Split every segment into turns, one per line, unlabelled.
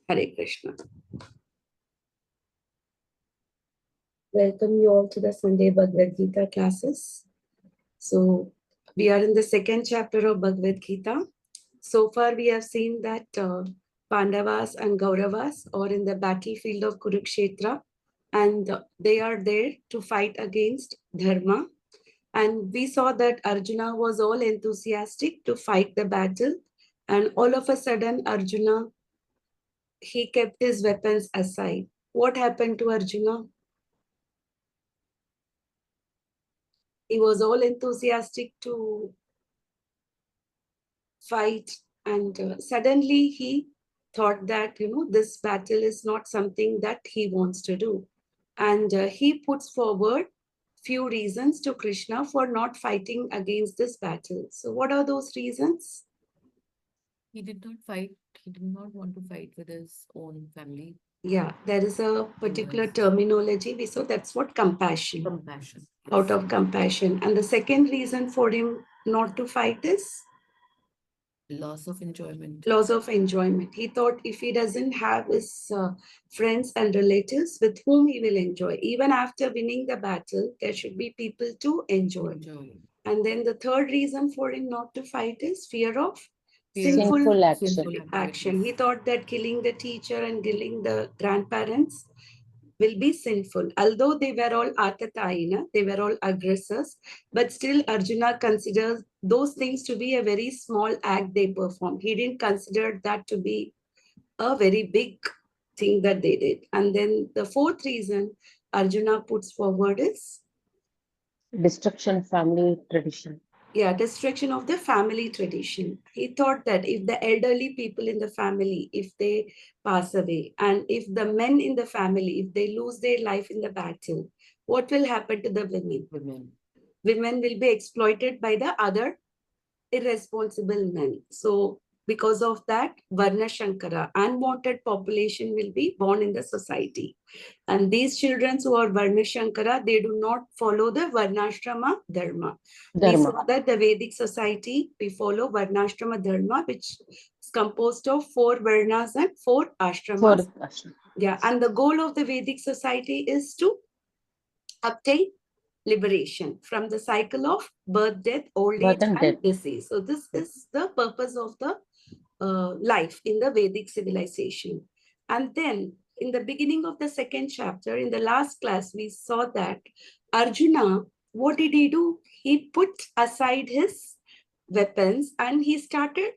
Hare Krishna. Welcome you all to the Sunday Bhagavad-Gita classes. So we are in the second chapter of Bhagavad-Gita. So far we have seen that Pandavas and Kauravas are in the battlefield of Kurukshetra, and they are there to fight against Dharma. And we saw that Arjuna was all enthusiastic to fight the battle, and all of a sudden Arjuna, he kept his weapons aside. What happened to Arjuna? He was all enthusiastic to fight, and suddenly he thought that, this battle is not something that he wants to do. And he puts forward few reasons to Krishna for not fighting against this battle. So what are those reasons?
He did not fight. He did not want to fight with his own family.
Yeah, there is a particular terminology. We saw that's what compassion.
Compassion.
Out of compassion. And the second reason for him not to fight is?
Loss of enjoyment.
Loss of enjoyment. He thought if he doesn't have his friends and relatives with whom he will enjoy, even after winning the battle, there should be people to enjoy. And then the third reason for him not to fight is fear of sinful action. He thought that killing the teacher and killing the grandparents will be sinful. Although they were all atatayina, they were all aggressors, but still Arjuna considers those things to be a very small act they performed. He didn't consider that to be a very big thing that they did. And then the fourth reason Arjuna puts forward is?
Destruction family tradition.
Yeah, destruction of the family tradition. He thought that if the elderly people in the family, if they pass away, and if the men in the family, if they lose their life in the battle, what will happen to the women? Women will be exploited by the other irresponsible men. So because of that, Varna Shankara, unwanted population will be born in the society. And these children who are Varna Shankara, they do not follow the Varnashrama Dharma. We saw that the Vedic society, we follow Varnashrama Dharma, which is composed of 4 Varnas and 4 Ashramas. Yeah, and the goal of the Vedic society is to obtain liberation from the cycle of birth, death, old age, and disease. So this is the purpose of the life in the Vedic civilization. And then in the beginning of the second chapter, in the last class, we saw that Arjuna, what did he do? He put aside his weapons and he started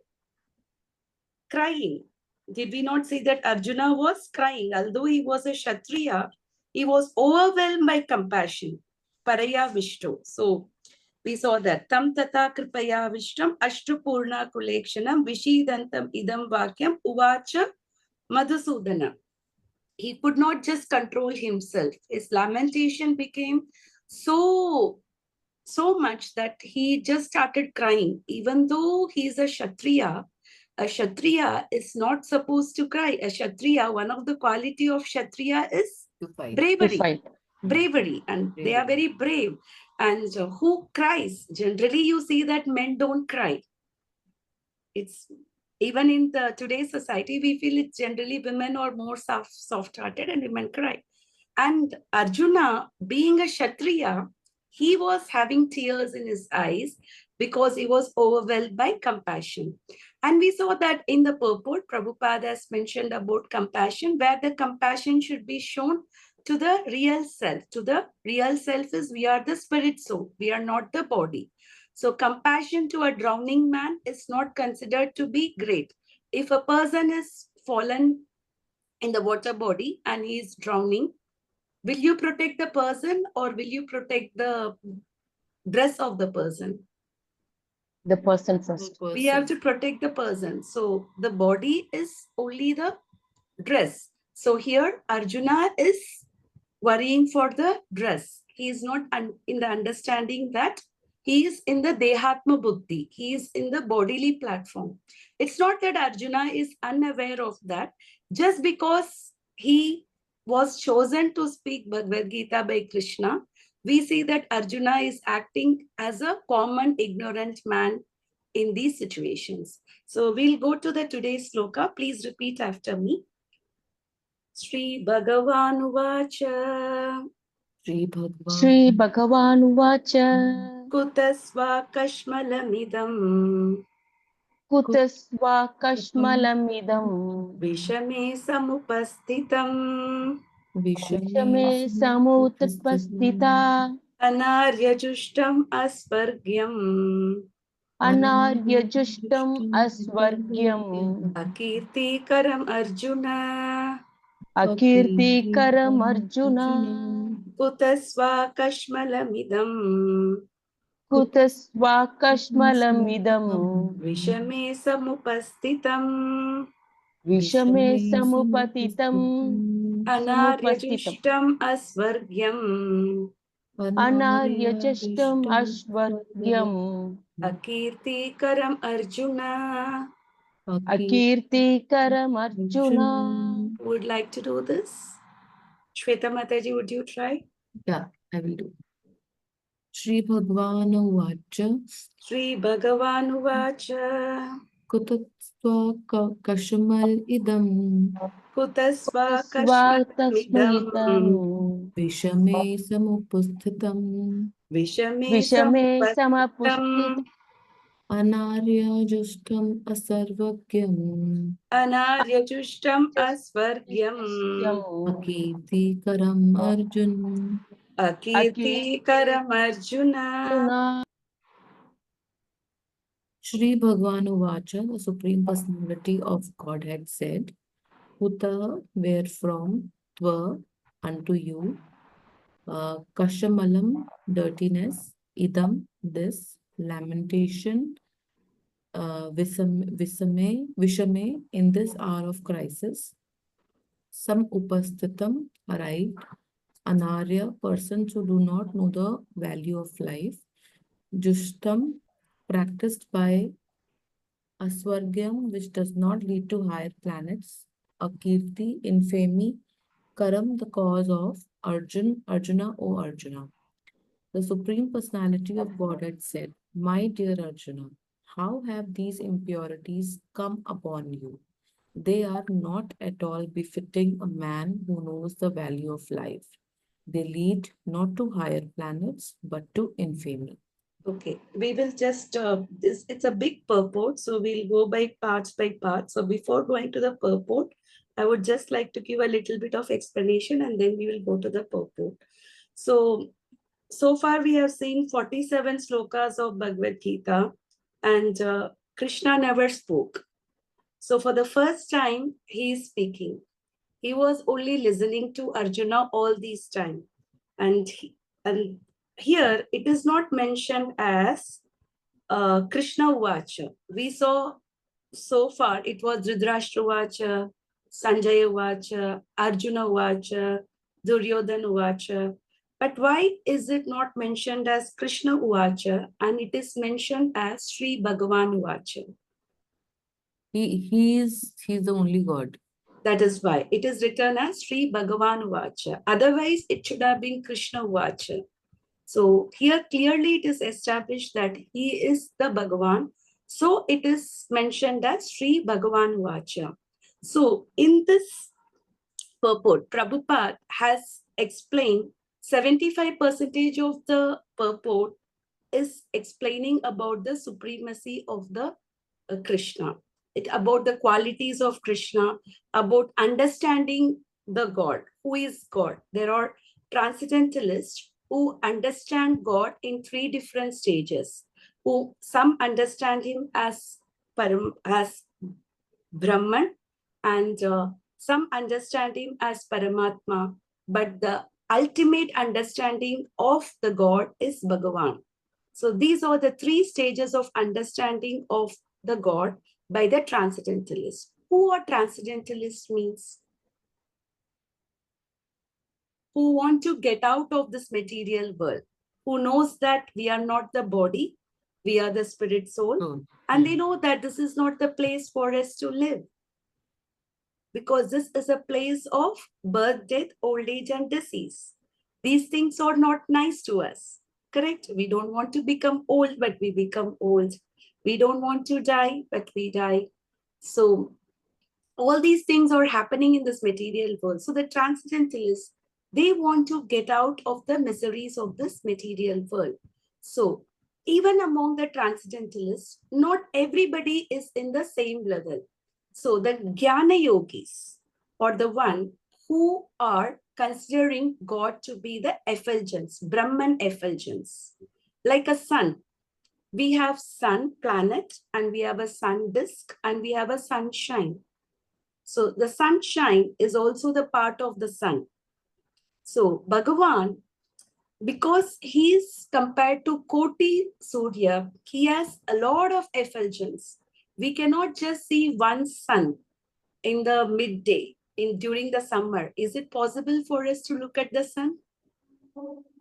crying. Did we not see that Arjuna was crying? Although he was a Kshatriya, he was overwhelmed by compassion. Paraya Vishnu. So we saw that. Tam tata kripaya Vishtam ashtapurna kulekshanam vishidantam idam vakyam uvacha Madhusudana. He could not just control himself. His lamentation became so much that he just started crying. Even though he is a Kshatriya is not supposed to cry. A Kshatriya, one of the quality of Kshatriya is bravery. Bravery, and they are very brave. And who cries? Generally, you see that men don't cry. It's even in the today's society, we feel it's generally women are more soft-hearted and women cry. And Arjuna, being a Kshatriya, he was having tears in his eyes because he was overwhelmed by compassion. And we saw that in the purport, Prabhupada has mentioned about compassion, where the compassion should be shown to the real self. To the real self is we are the spirit soul. We are not the body. So compassion to a drowning man is not considered to be great. If a person is fallen in the water body and he is drowning, will you protect the person or will you protect the dress of the person?
The person first.
We have to protect the person. So the body is only the dress. So here Arjuna is worrying for the dress. He is not in the understanding that he is in the Dehatma Buddhi. He is in the bodily platform. It's not that Arjuna is unaware of that. Just because he was chosen to speak Bhagavad Gita by Krishna, we see that Arjuna is acting as a common ignorant man in these situations. So we'll go to the today's sloka. Please repeat after me. Shri Bhagavan
Shri Bhagwan.
Shri Bhagavan Uvacha
Kutasva Kashmalamidam
Kutasva Kashmalamidam
Vishame Samupastitam
Vishame Samutpastita
Anaryajustam Asvargyam
Anaryajustam Asvargyam
Akirtikaram Arjuna
Akirtikaram Arjuna
Kutasva Kashmalamidam
Kutasva Kashmalamidam
Vishame Samupastitam
Vishame Samupatitam Samupastitam
Anaryajustam Asvargyam
Anaryajustam Asvargyam
Akirtikaram Arjuna.
Akirtikaram Arjuna.
Would like to do this? Shweta Mataji, would you try?
Yeah, I will do. Shri Bhagwan Uvacha
Shri Bhagavan Uvacha
Kutatva Kashamal Idam
Kutasva Kashmalamidam
Tasvatasmaitam
Vishame Samupasthitam
Vishame
Vishame
Samupastitam
Samapushpit
Anarya Justam Asarvakyam
Anaryajustam Asvargyam
Akirti Karam Arjun.
Akirtikaram Arjuna.
Arjuna.
Shri Bhagwan Uvacha, the Supreme Personality of Godhead said, Uta, wherefrom, Tva, unto you, Kashamalam, dirtiness, Idam, this, lamentation, Vishame, in this hour of crisis, some Upastitam, arrived, Anarya, persons who do not know the value of life, Jushtam, practiced by Aswargyam, which does not lead to higher planets, Akirti, infamy, Karam, the cause of Arjuna, O Arjuna. The Supreme Personality of Godhead said, My dear Arjuna, how have these impurities come upon you? They are not at all befitting a man who knows the value of life. They lead not to higher planets, but to infamy.
Okay, we will just, it's a big purport, so we'll go by parts. So before going to the purport, I would just like to give a little bit of explanation and then we will go to the purport. So far we have seen 47 slokas of Bhagavad Gita and Krishna never spoke. So for the first time, he is speaking. He was only listening to Arjuna all these time. And here it is not mentioned as Krishna Uvacha. We saw so far it was Dhritarashtra Uvacha, Sanjaya Uvacha, Arjuna Uvacha, Duryodhana Uvacha. But why is it not mentioned as Krishna Uvacha and it is mentioned as Sri Bhagavan Uvacha?
He's the only God.
That is why it is written as Sri Bhagavan Uvacha. Otherwise, it should have been Krishna Uvacha. So here clearly it is established that he is the Bhagavan. So it is mentioned as Sri Bhagavan Uvacha. So in this purport, Prabhupada has explained 75% of the purport is explaining about the supremacy of the Krishna, about the qualities of Krishna, about understanding the God. Who is God? There are transcendentalists who understand God in three different stages. Who some understand him as Brahman, and some understand him as Paramatma. But the ultimate understanding of the God is Bhagavan. So these are the three stages of understanding of the God by the transcendentalists. Who are transcendentalists means? Who want to get out of this material world, who knows that we are not the body, we are the spirit soul, and they know that this is not the place for us to live. Because this is a place of birth, death, old age, and disease. These things are not nice to us. Correct? We don't want to become old, but we become old. We don't want to die, but we die. So All these things are happening in this material world. So the transcendentalists, they want to get out of the miseries of this material world. So even among the transcendentalists, not everybody is in the same level. So the Jnana yogis, or the one who are considering God to be the effulgence, Brahman effulgence, like a sun. We have sun planet, and we have a sun disk, and we have a sunshine. So the sunshine is also the part of the sun. So Bhagavan, because he is compared to Koti Surya, he has a lot of effulgence. We cannot just see one sun in the midday, during the summer. Is it possible for us to look at the sun?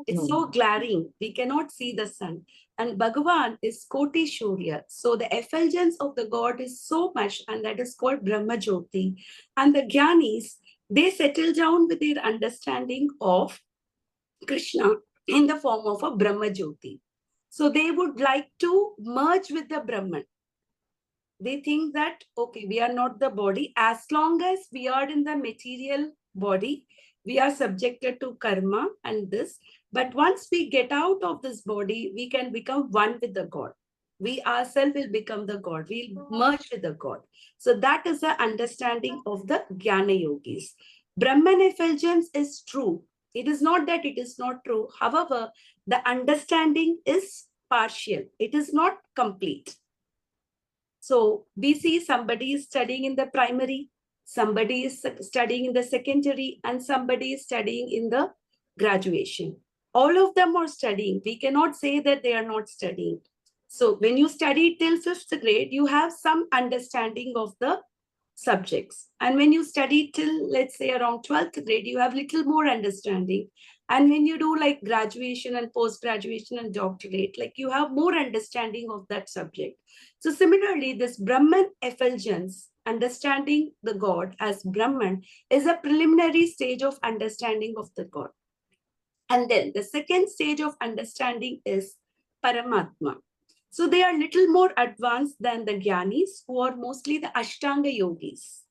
It's so glaring, we cannot see the sun. And Bhagavan is Koti Surya. So the effulgence of the God is so much, and that is called Brahma Jyoti. And the Jnanis, they settle down with their understanding of Krishna in the form of a Brahma Jyoti. So they would like to merge with the Brahman. They think that, okay, we are not the body. As long as we are in the material body, we are subjected to karma and this. But once we get out of this body, we can become one with the God. We ourselves will become the God. We'll merge with the God. So that is the understanding of the Jnana Yogis. Brahman effulgence is true. It is not that it is not true. However, the understanding is partial. It is not complete. So we see somebody is studying in the primary, somebody is studying in the secondary, and somebody is studying in the graduation. All of them are studying. We cannot say that they are not studying. So when you study till 5th grade, you have some understanding of the subjects. And when you study till, let's say, around 12th grade, you have little more understanding. And when you do like graduation and post-graduation and doctorate, like you have more understanding of that subject. So similarly, this Brahman effulgence, understanding the God as Brahman, is a preliminary stage of understanding of the God. And then the second stage of understanding is Paramatma. So they are little more advanced than the Jnanis, who are mostly the Ashtanga yogis.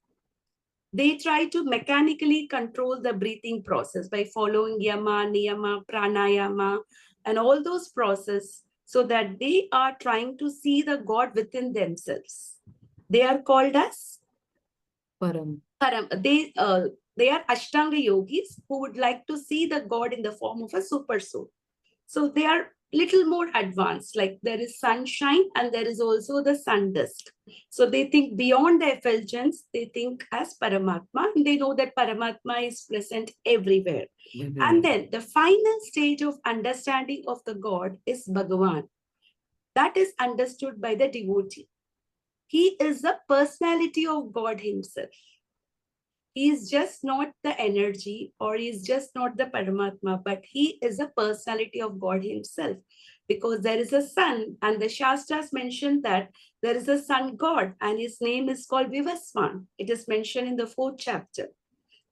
They try to mechanically control the breathing process by following yama, niyama, pranayama, and all those processes, so that they are trying to see the God within themselves. They are called as
Param.
Param. They are Ashtanga yogis who would like to see the God in the form of a super soul. So they are little more advanced, like there is sunshine and there is also the sun disk. So they think beyond the effulgence, they think as Paramatma, and they know that Paramatma is present everywhere. And then the final stage of understanding of the God is Bhagavan. That is understood by the devotee. He is the personality of God himself. He is just not the energy, or he is just not the Paramatma, but he is a personality of God himself. Because there is a sun, and the Shastras mention that there is a sun God, and his name is called Vivaswan. It is mentioned in the 4th chapter.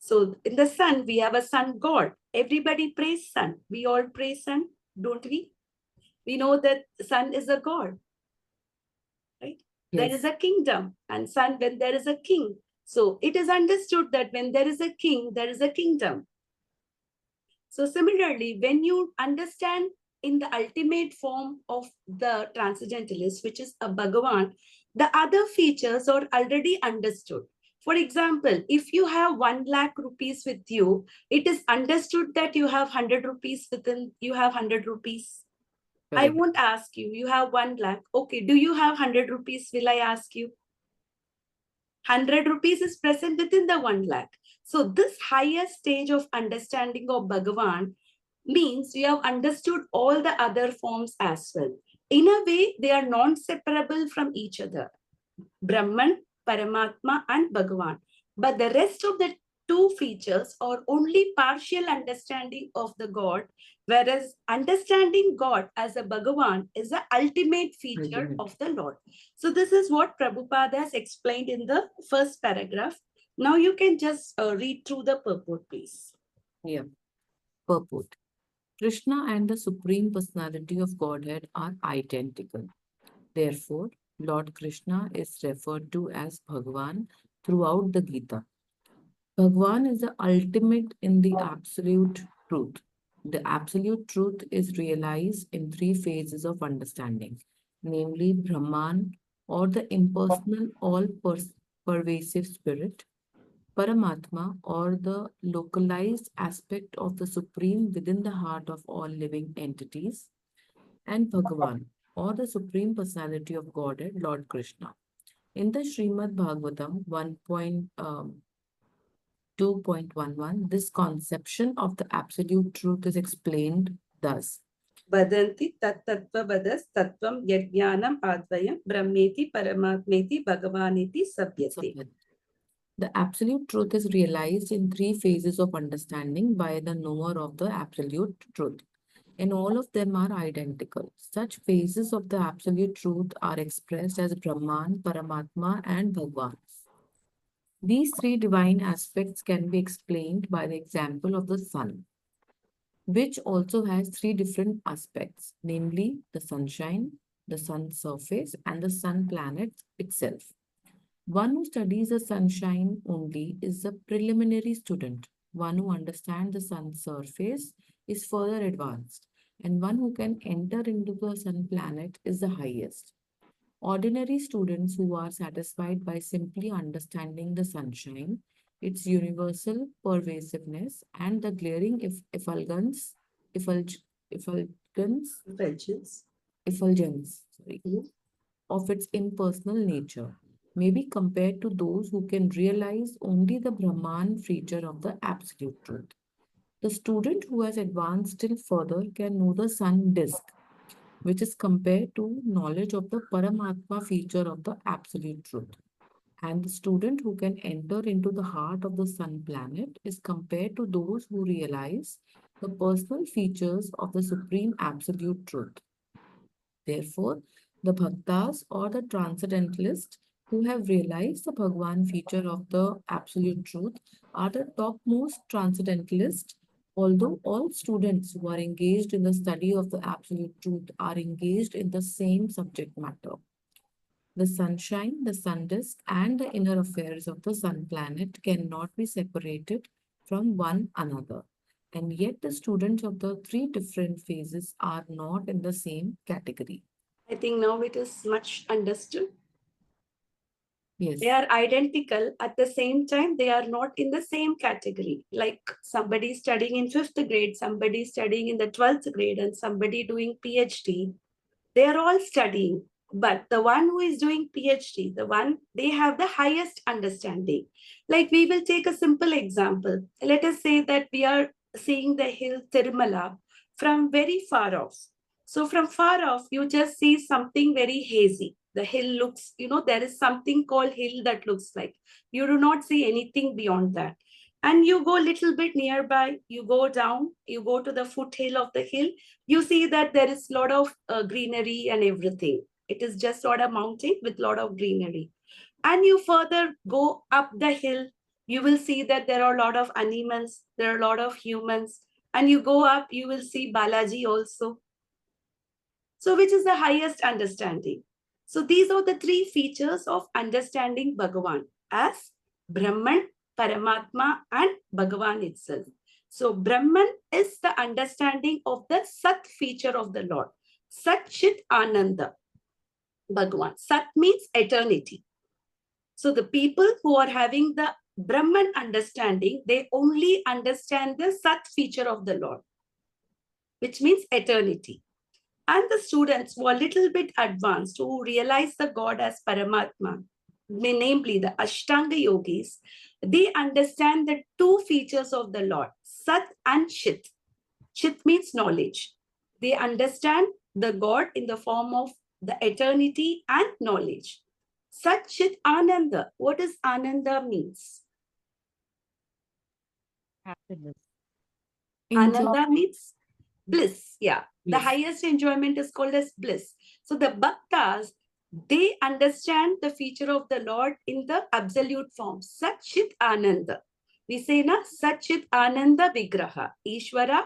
So in the sun, we have a sun God. Everybody prays sun. We all pray sun, don't we? We know that sun is a God, right? There is a kingdom, and sun, when there is a king. So it is understood that when there is a king, there is a kingdom. So similarly, when you understand in the ultimate form of the transcendentalist, which is a Bhagavan, the other features are already understood. For example, if you have 1 lakh rupees with you, it is understood that you have 100 rupees within, you have 100 rupees. I won't ask you, you have 1 lakh. Okay, do you have 100 rupees? Will I ask you? 100 rupees is present within the 1 lakh. So this higher stage of understanding of Bhagavan means you have understood all the other forms as well. In a way, they are non-separable from each other. Brahman, Paramatma, and Bhagavan. But the rest of the 2 features are only partial understanding of the God, whereas understanding God as a Bhagavan is the ultimate feature of the Lord. So this is what Prabhupada has explained in the first paragraph. Now you can just read through the purport, please.
Yeah. Purport. Krishna and the Supreme Personality of Godhead are identical. Therefore, Lord Krishna is referred to as Bhagavan throughout the Gita. Bhagwan is the ultimate in the absolute truth. The absolute truth is realized in three phases of understanding, namely Brahman or the impersonal, pervasive spirit, Paramatma or the localized aspect of the Supreme within the heart of all living entities, and Bhagavan or the Supreme Personality of Godhead, Lord Krishna. In the Srimad Bhagavatam 1.2.11, this conception of the absolute truth is explained thus.
Vadanti tattva vadas tattvam yajnanam advayam brahmeti paramatmeti bhagavaniti sabhyate.
The absolute truth is realized in three phases of understanding by the knower of the absolute truth, and all of them are identical. Such phases of the absolute truth are expressed as Brahman, Paramatma, and Bhagwan. These three divine aspects can be explained by the example of the sun, which also has three different aspects, namely the sunshine, the sun's surface, and the sun planet itself. One who studies the sunshine only is a preliminary student. One who understands the sun's surface is further advanced, and one who can enter into the sun planet is the highest. Ordinary students who are satisfied by simply understanding the sunshine, its universal pervasiveness, and the glaring effulgence,
Vengeance.
effulgence,
Mhm.
of its impersonal nature may be compared to those who can realize only the Brahman feature of the absolute truth. The student who has advanced still further can know the sun disk, which is compared to knowledge of the Paramatma feature of the absolute truth. And the student who can enter into the heart of the sun planet is compared to those who realize the personal features of the supreme absolute truth. Therefore, the bhaktas or the transcendentalists who have realized the Bhagwan feature of the absolute truth are the topmost transcendentalists, although all students who are engaged in the study of the absolute truth are engaged in the same subject matter. The sunshine, the sun disk, and the inner affairs of the sun planet cannot be separated from one another. And yet, the students of the three different phases are not in the same category.
I think now it is much understood.
Yes.
They are identical. At the same time, they are not in the same category. Like somebody studying in 5th grade, somebody studying in the 12th grade, and somebody doing PhD. They are all studying, but the one who is doing PhD, the one they have the highest understanding. Like we will take a simple example. Let us say that we are seeing the hill Tirumala from very far off. So from far off, you just see something very hazy. The hill looks, there is something called hill that looks like. You do not see anything beyond that. And you go a little bit nearby, you go down, you go to the foothill of the hill, you see that there is a lot of greenery and everything. It is just sort of mountain with a lot of greenery. And you further go up the hill, you will see that there are a lot of animals, there are a lot of humans. And you go up, you will see Balaji also. So which is the highest understanding? So these are the three features of understanding Bhagavan as Brahman, Paramatma, and Bhagavan itself. So Brahman is the understanding of the Sat feature of the Lord. Sat Chit Ananda, Bhagavan. Sat means eternity. So the people who are having the Brahman understanding, they only understand the Sat feature of the Lord, which means eternity. And the students who are a little bit advanced, who realize the God as Paramatma, namely the Ashtanga yogis, they understand the two features of the Lord, Sat and Chit. Chit means knowledge. They understand the God in the form of the eternity and knowledge. Sat Chit Ananda. What does Ananda means?
Happiness.
Ananda means bliss. Yeah. The
Bliss.
highest enjoyment is called as bliss. So the bhaktas, they understand the feature of the Lord in the absolute form. Sat Chit Ananda. We say na Sat Chit Ananda Vigraha. Ishvara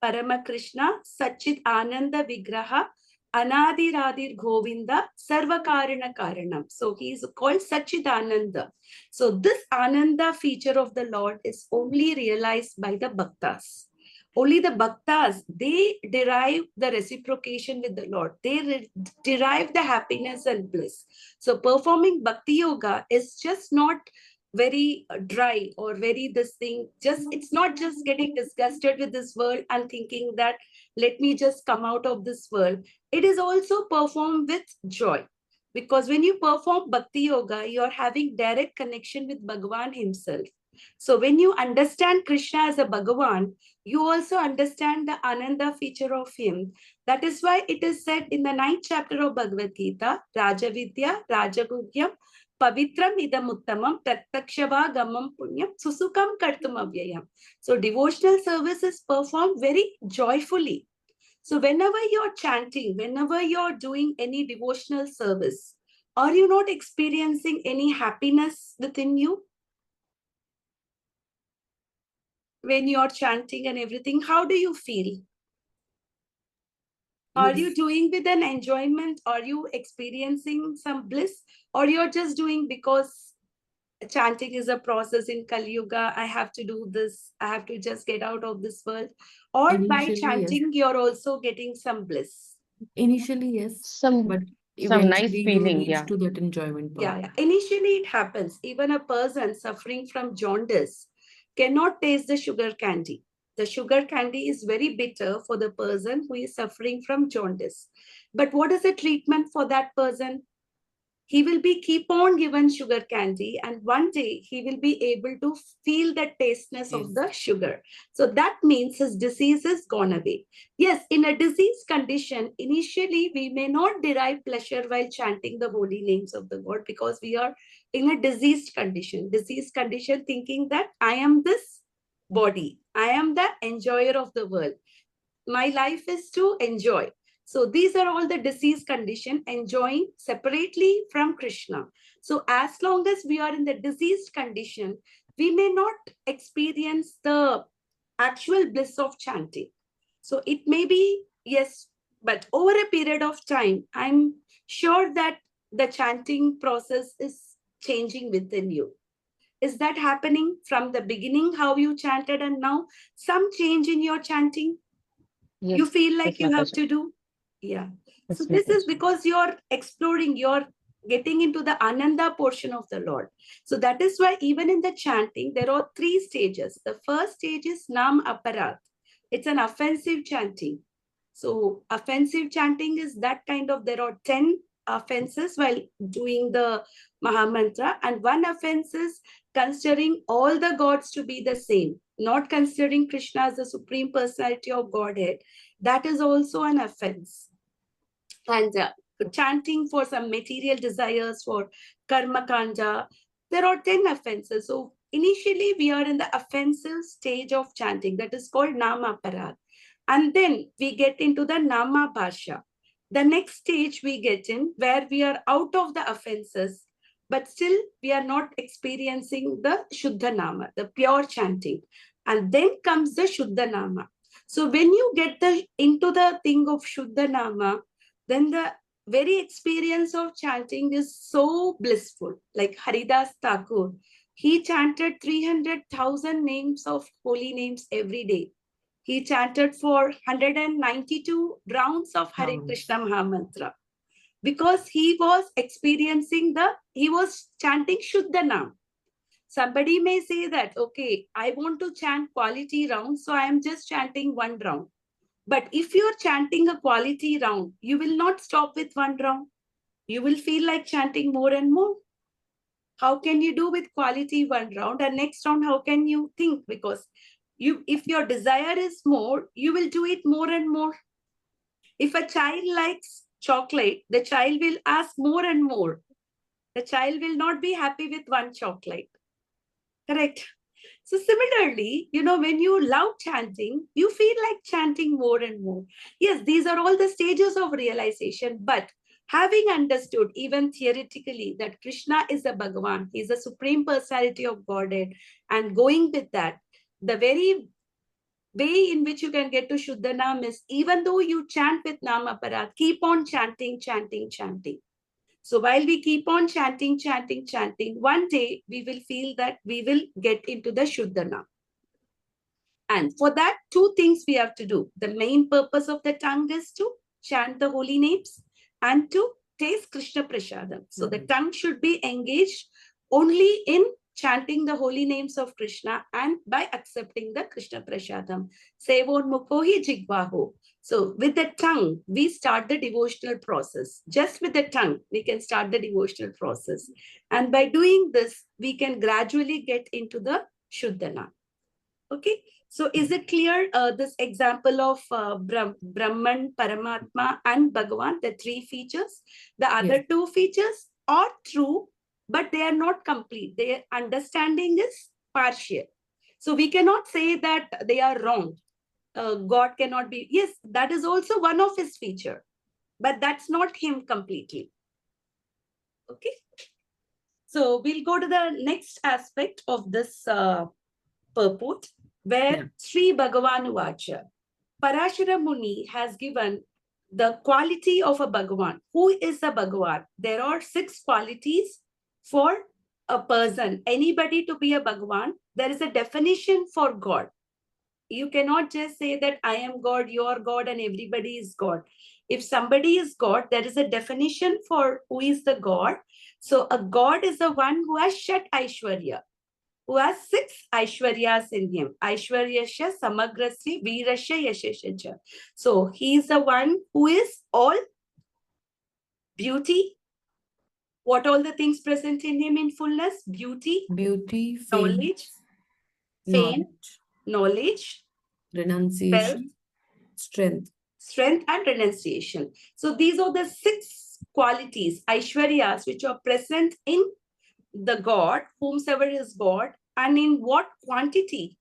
Paramakrishna Sat Chit Ananda Vigraha Anadiradir Govinda Sarvakarana Karanam. So he is called Sachidananda. So this Ananda feature of the Lord is only realized by the Bhaktas. Only the Bhaktas, they derive the reciprocation with the Lord. They derive the happiness and bliss. So performing Bhakti Yoga is just not very dry or very this thing. Just it's not just getting disgusted with this world and thinking that let me just come out of this world. It is also performed with joy. Because when you perform Bhakti Yoga, you are having direct connection with Bhagavan himself. So when you understand Krishna as a Bhagavan, you also understand the Ananda feature of him. That is why it is said in the 9th chapter of Bhagavad Gita, Raja Vidya, Rajaguhyam, Pavitram idam uttamam, pratakshava gamam punyam, susukam kartum avyayam. So devotional service is performed very joyfully. So whenever you're chanting, whenever you're doing any devotional service, are you not experiencing any happiness within you? When you're chanting and everything, how do you feel? Are you
Yes.
doing with an enjoyment? Are you experiencing some bliss? Or you're just doing because chanting is a process in Kali Yuga, I have to do this, I have to just get out of this world? Or by
Initially, yes.
chanting, you're also getting some bliss?
Initially, yes. But
Some nice
eventually you
feeling,
reach
yeah.
to that enjoyment part.
Yeah. Initially, it happens. Even a person suffering from jaundice cannot taste the sugar candy. The sugar candy is very bitter for the person who is suffering from jaundice. But what is the treatment for that person? He will be keep on given sugar candy, and one day he will be able to feel the tasteness of
Yes.
the sugar. So that means his disease is gone away. Yes, in a disease condition, initially we may not derive pleasure while chanting the holy names of the God, because we are in a diseased condition thinking that I am this body, I am the enjoyer of the world, my life is to enjoy. So these are all the disease condition, enjoying separately from Krishna. So as long as we are in the diseased condition, we may not experience the actual bliss of chanting. So it may be, yes, but over a period of time, I'm sure that the chanting process is changing within you. Is that happening from the beginning, how you chanted, and now some change in your chanting?
Yes,
You feel
yes,
like you have
Mataji.
to do? Yeah. So
Yes,
this is
Mataji.
because you're exploring, you're getting into the Ananda portion of the Lord. So that is why even in the chanting, there are 3 stages. The first stage is Nam Aparat. It's an offensive chanting. So offensive chanting is that kind of, there are 10 offenses while doing the Mahamantra, and one offense is considering all the gods to be the same, not considering Krishna as the supreme personality of Godhead. That is also an offense. And chanting for some material desires, for karma kanja, there are 10 offenses. So initially we are in the offensive stage of chanting, that is called nama parad, and then we get into the nama bhasha. The next stage we get in where we are out of the offenses, but still we are not experiencing the shuddha nama, the pure chanting, and then comes the shuddha nama. So when you get the into the thing of shuddha nama, then the very experience of chanting is so blissful. Like Haridas Thakur, he chanted 300,000 names of holy names every day. He chanted for 192 rounds of Hare
Rounds.
Krishna Mahamantra, because he was experiencing he was chanting Shuddha Nam. Somebody may say that, okay, I want to chant quality round, so I am just chanting one round. But if you're chanting a quality round, you will not stop with one round. You will feel like chanting more and more. How can you do with quality one round, and next round, how can you think? Because if your desire is more, you will do it more and more. If a child likes chocolate, the child will ask more and more. The child will not be happy with one chocolate. Correct? So similarly, when you love chanting, you feel like chanting more and more. Yes, these are all the stages of realization, but having understood even theoretically that Krishna is a Bhagavan, he is the supreme personality of Godhead, and going with that, the very way in which you can get to Shuddha Nam is, even though you chant with Nama Aparad, keep on chanting, chanting, chanting. So while we keep on chanting, chanting, chanting, one day we will feel that we will get into the Shuddha Nam. And for that, two things we have to do. The main purpose of the tongue is to chant the holy names and to taste Krishna Prasadam. So the tongue should be engaged only in chanting the holy names of Krishna and by accepting the Krishna Prasadam. Sevon Mukohi Jigvaho. So with the tongue, we start the devotional process. Just with the tongue, we can start the devotional process. And by doing this, we can gradually get into the Shuddhana. Okay. So is it clear, this example of Brahman, Paramatma and Bhagavan, the three features? The other two features are true, but they are not complete. Their understanding is partial. So we cannot say that they are wrong. God cannot be, yes, that is also one of his feature, but that's not him completely. Okay. So we'll go to the next aspect of this purport, where Sri Bhagavan Vacha, Parashara Muni has given the quality of a Bhagavan. Who is a Bhagavan? There are 6 qualities for a person, anybody to be a Bhagavan. There is a definition for God. You cannot just say that I am God, you are God, and everybody is God. If somebody is God, there is a definition for who is the God. So a God is the one who has Shat Aishwarya, who has 6 Aishwaryas in him. Aishwaryasya, Samagrasya, Veerasya, Yashasya. So he is the one who is all beauty. What all the things present in him in fullness? Beauty, knowledge, fame, knowledge,
renunciation,
wealth, strength and renunciation. So these are the 6 qualities, Aishwaryas, which are present in the God, whomsoever is God, and in what quantity?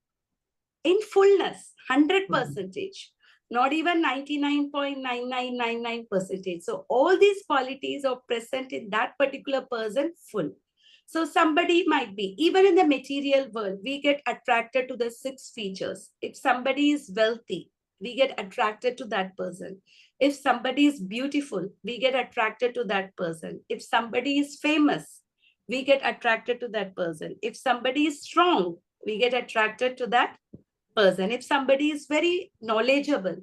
In fullness, 100%, not even 99.9999%. So all these qualities are present in that particular person full. So somebody might be, even in the material world, we get attracted to the 6 features. If somebody is wealthy, we get attracted to that person. If somebody is beautiful, we get attracted to that person. If somebody is famous, we get attracted to that person. If somebody is strong, we get attracted to that person. If somebody is very knowledgeable,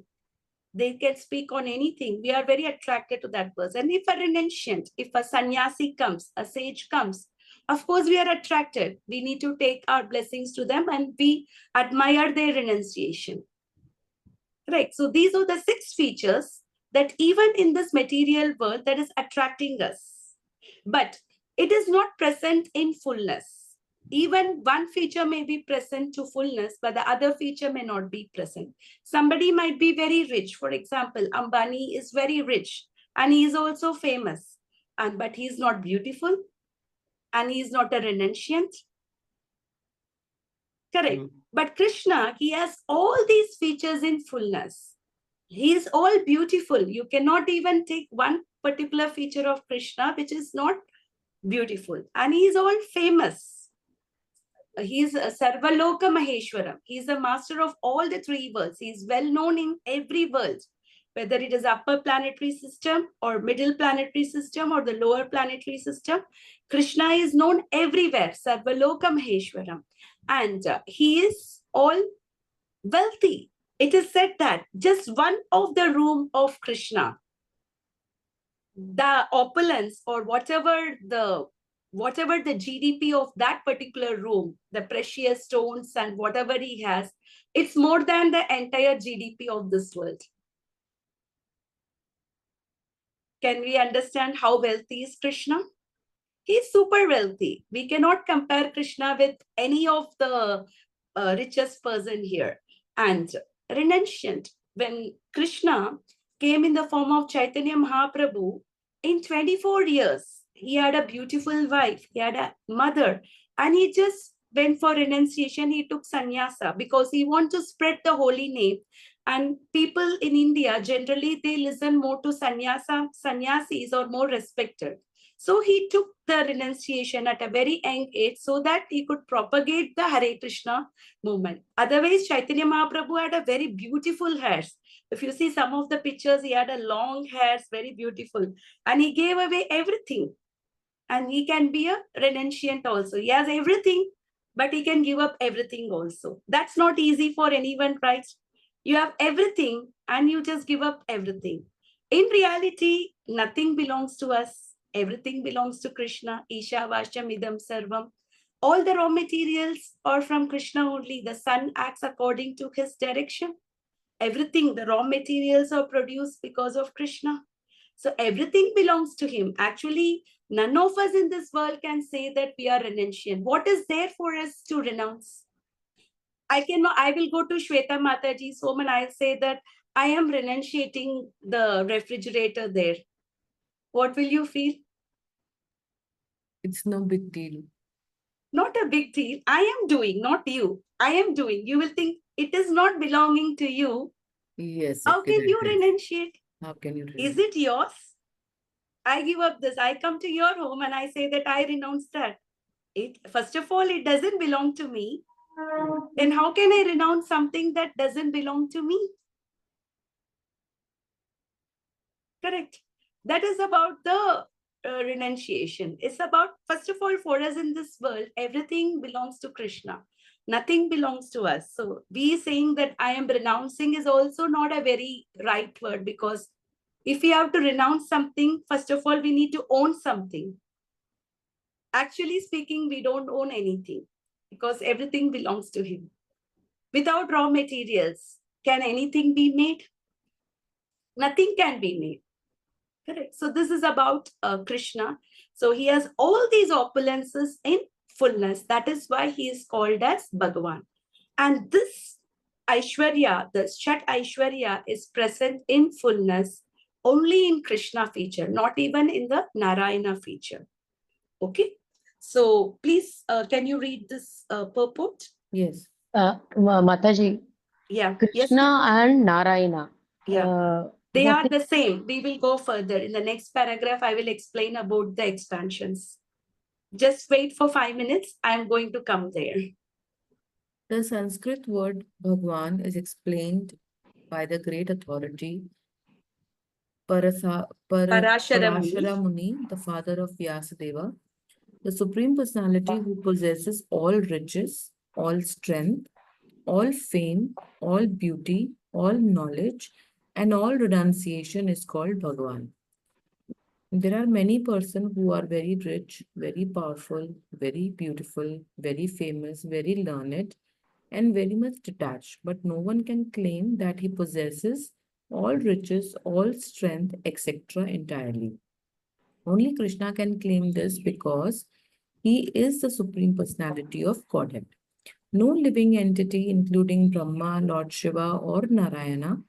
they can speak on anything, we are very attracted to that person. If a renunciant, if a sannyasi comes, a sage comes, of course we are attracted. We need to take our blessings to them and we admire their renunciation. Right. So these are the 6 features that even in this material world that is attracting us. But it is not present in fullness. Even one feature may be present to fullness, but the other feature may not be present. Somebody might be very rich. For example, Ambani is very rich and he is also famous. But he is not beautiful and he is not a renunciant. Correct. But Krishna, he has all these features in fullness. He is all beautiful. You cannot even take one particular feature of Krishna which is not beautiful. And he is all famous. He is a Sarvaloka Maheshwaram. He is the master of all the 3 worlds. He is well known in every world, whether it is upper planetary system or middle planetary system or the lower planetary system. Krishna is known everywhere, Sarvaloka Maheshwaram. And he is all wealthy. It is said that just one of the room of Krishna, the opulence or whatever the GDP of that particular room, the precious stones and whatever he has, it's more than the entire GDP of this world. Can we understand how wealthy is Krishna? He's super wealthy. We cannot compare Krishna with any of the richest person here. And renunciant, when Krishna came in the form of Chaitanya Mahaprabhu, in 24 years, he had a beautiful wife, he had a mother, and he just went for renunciation. He took sannyasa because he wanted to spread the holy name. And people in India, generally, they listen more to sannyasis or more respected. So he took the renunciation at a very young age so that he could propagate the Hare Krishna movement. Otherwise, Chaitanya Mahaprabhu had a very beautiful hairs. If you see some of the pictures, he had a long hairs, very beautiful. And he gave away everything. And he can be a renunciant also. He has everything, but he can give up everything also. That's not easy for anyone, right? You have everything and you just give up everything. In reality, nothing belongs to us. Everything belongs to Krishna. Isha Vashyam Idam Sarvam. All the raw materials are from Krishna only. The sun acts according to his direction. Everything, the raw materials are produced because of Krishna. So everything belongs to him. Actually, none of us in this world can say that we are renunciant. What is there for us to renounce? I will go to Shweta Mataji's home and I'll say that I am renunciating the refrigerator there. What will you feel?
It's no big deal.
Not a big deal. I am doing, not you. I am doing. You will think it is not belonging to you.
Yes.
How can you renunciate?
How can you
Is it yours? I give up this. I come to your home and I say that I renounce that. First of all, it doesn't belong to me. Then how can I renounce something that doesn't belong to me? Correct. That is about the renunciation. It's about, first of all, for us in this world, everything belongs to Krishna. Nothing belongs to us. So we saying that I am renouncing is also not a very right word, because if we have to renounce something, first of all, we need to own something. Actually speaking, we don't own anything because everything belongs to him. Without raw materials, can anything be made? Nothing can be made. Correct. So this is about Krishna. So he has all these opulences in fullness. That is why he is called as Bhagavan. And this Aishwarya, the Shat Aishwarya, is present in fullness only in Krishna feature, not even in the Narayana feature. Okay. So please, can you read this purport?
Yes.
Mataji,
Yeah.
Krishna
Yes.
and Narayana.
Yeah. They
what
are
is-
the same. We will go further. In the next paragraph, I will explain about the expansions. Just wait for 5 minutes. I'm going to come there.
The Sanskrit word Bhagwan is explained by the great authority
Parashara Muni.
Parashara Muni, the father of Vyasadeva, the Supreme Personality who possesses all riches, all strength, all fame, all beauty, all knowledge, and all renunciation is called Bhagwan. There are many persons who are very rich, very powerful, very beautiful, very famous, very learned, and very much detached, but no one can claim that he possesses all riches, all strength, etc. entirely. Only Krishna can claim this because he is the Supreme Personality of Godhead. No living entity, including Brahma, Lord Shiva, or Narayana,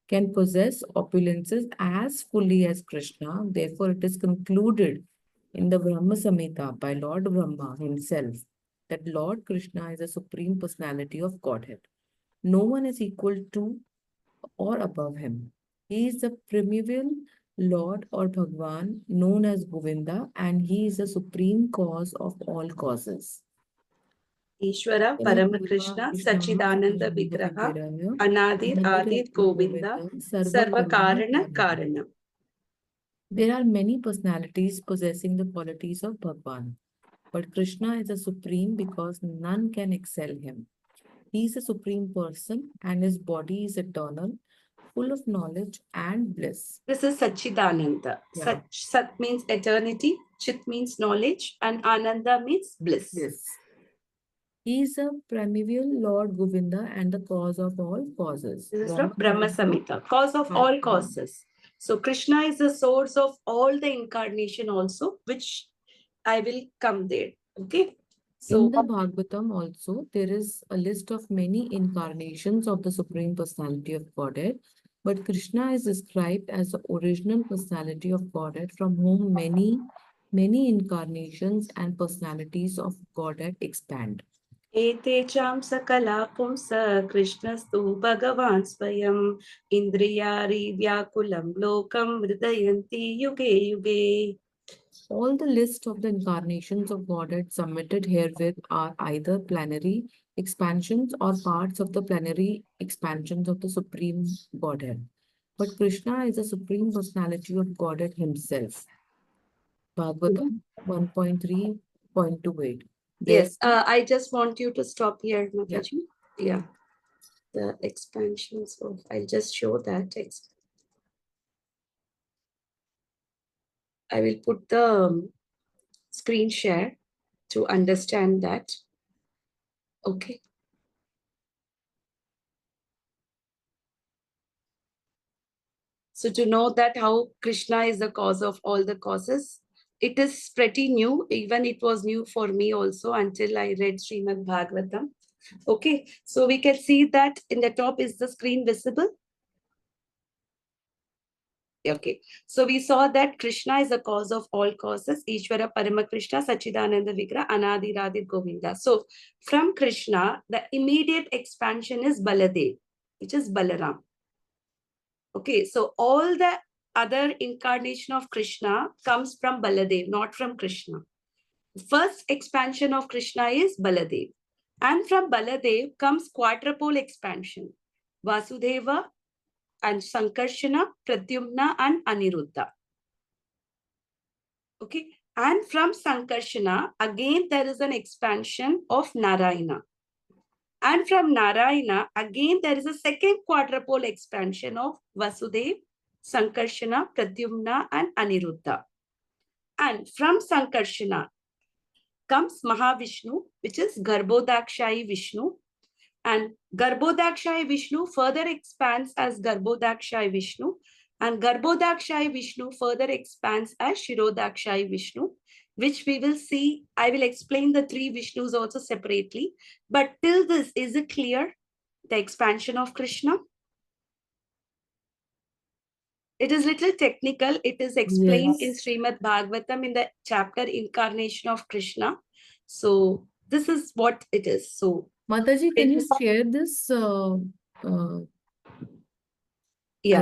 can possess opulences as fully as Krishna. Therefore, it is concluded in the Brahma Samhita by Lord Brahma himself that Lord Krishna is the Supreme Personality of Godhead. No one is equal to or above him. He is the primeval Lord or Bhagwan known as Govinda, and he is the supreme cause of all causes.
Ishvara Paramakrishna Sachidananda Vigraha Anadir Adit Govinda Sarva Karana Karana.
There are many personalities possessing the qualities of Bhagwan, but Krishna is the supreme because none can excel him. He is a supreme person and his body is eternal, full of knowledge and bliss.
This is Sachidananda.
Yeah.
Sat means eternity, Chit means knowledge, and Ananda means bliss.
Yes. He is a primeval Lord Govinda and the cause of all causes.
This is from Brahma Samhita, cause of all causes. So Krishna is the source of all the incarnation also, which I will come there. Okay. So
in the Bhagavatam also, there is a list of many incarnations of the Supreme Personality of Godhead, but Krishna is described as the original personality of Godhead from whom many incarnations and personalities of Godhead expand.
Ete cham sakala pumsa Krishnastu Bhagavan Swayam Indriyari Vyakulam Lokam Hridayanti Yuge Yuge.
All the list of the incarnations of Godhead submitted herewith are either plenary expansions or parts of the plenary expansions of the Supreme Godhead. But Krishna is the Supreme Personality of Godhead Himself. Bhagavatam 1.3.28.
Yes, I just want you to stop here,
Yeah.
Mataji. Yeah, the expansions of, I'll just show that. I will put the screen share to understand that. Okay. So to know that how Krishna is the cause of all the causes, it is pretty new. Even it was new for me also until I read Srimad Bhagavatam. Okay, so we can see that in the top is the screen visible. Okay, so we saw that Krishna is the cause of all causes. Ishvara Parama Krishna Sachidananda Vigra Anadi Radhi Govinda. So from Krishna, the immediate expansion is Baladev, which is Balaram. Okay, so all the other incarnation of Krishna comes from Baladev, not from Krishna. First expansion of Krishna is Baladev. And from Baladev comes quadruple expansion. Vasudeva and Sankarshana, Pradyumna and Aniruddha. Okay, and from Sankarshana, again there is an expansion of Narayana. And from Narayana, again there is a second quadruple expansion of Vasudeva, Sankarshana, Pradyumna and Aniruddha. And from Sankarshana comes Mahavishnu, which is Garbhodakshayi Vishnu. And Garbhodakshayi Vishnu further expands as Garbhodakshayi Vishnu. And Garbhodakshayi Vishnu further expands as Shirodakshayi Vishnu, which we will see. I will explain the three Vishnus also separately. But till this, is it clear? The expansion of Krishna? It is little technical. It is explained in Srimad Bhagavatam in the chapter Incarnation of Krishna. So this is what it is. So
Mataji, can you share this?
Yeah,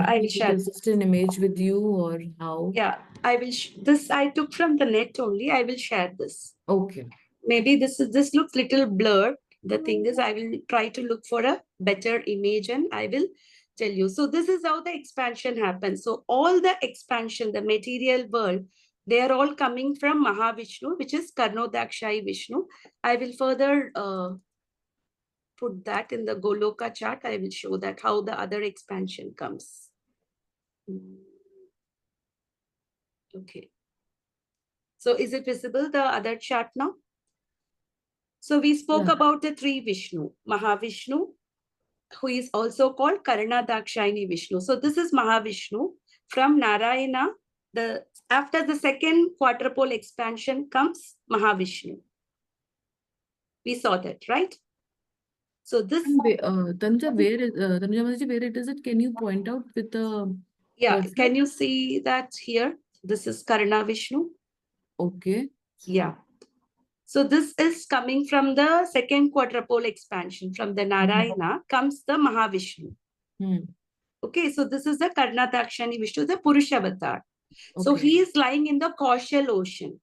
I will
Is
share.
it just an image with you or how?
Yeah, I will. This I took from the net only. I will share this.
Okay.
Maybe this looks little blurred. The thing is, I will try to look for a better image and I will tell you. So this is how the expansion happens. So all the expansion, the material world, they are all coming from Mahavishnu, which is Karnodakshayi Vishnu. I will further put that in the Goloka chart. I will show that how the other expansion comes. Okay. So is it visible, the other chart now? So we spoke about the three Vishnu, Mahavishnu, who is also called Karnadakshayani Vishnu. So this is Mahavishnu. From Narayana, after the second quadruple expansion comes Mahavishnu. We saw that, right? So this...
Tanuja, Mataji, where it is it? Can you point out with the...
Yeah, can you see that here? This is Karna Vishnu.
Okay.
Yeah. So this is coming from the second quadruple expansion. From the Narayana comes the Mahavishnu. Okay, so this is the Karnadakshani Vishnu, the Purusha avatar. So he is lying in the Kaushal ocean.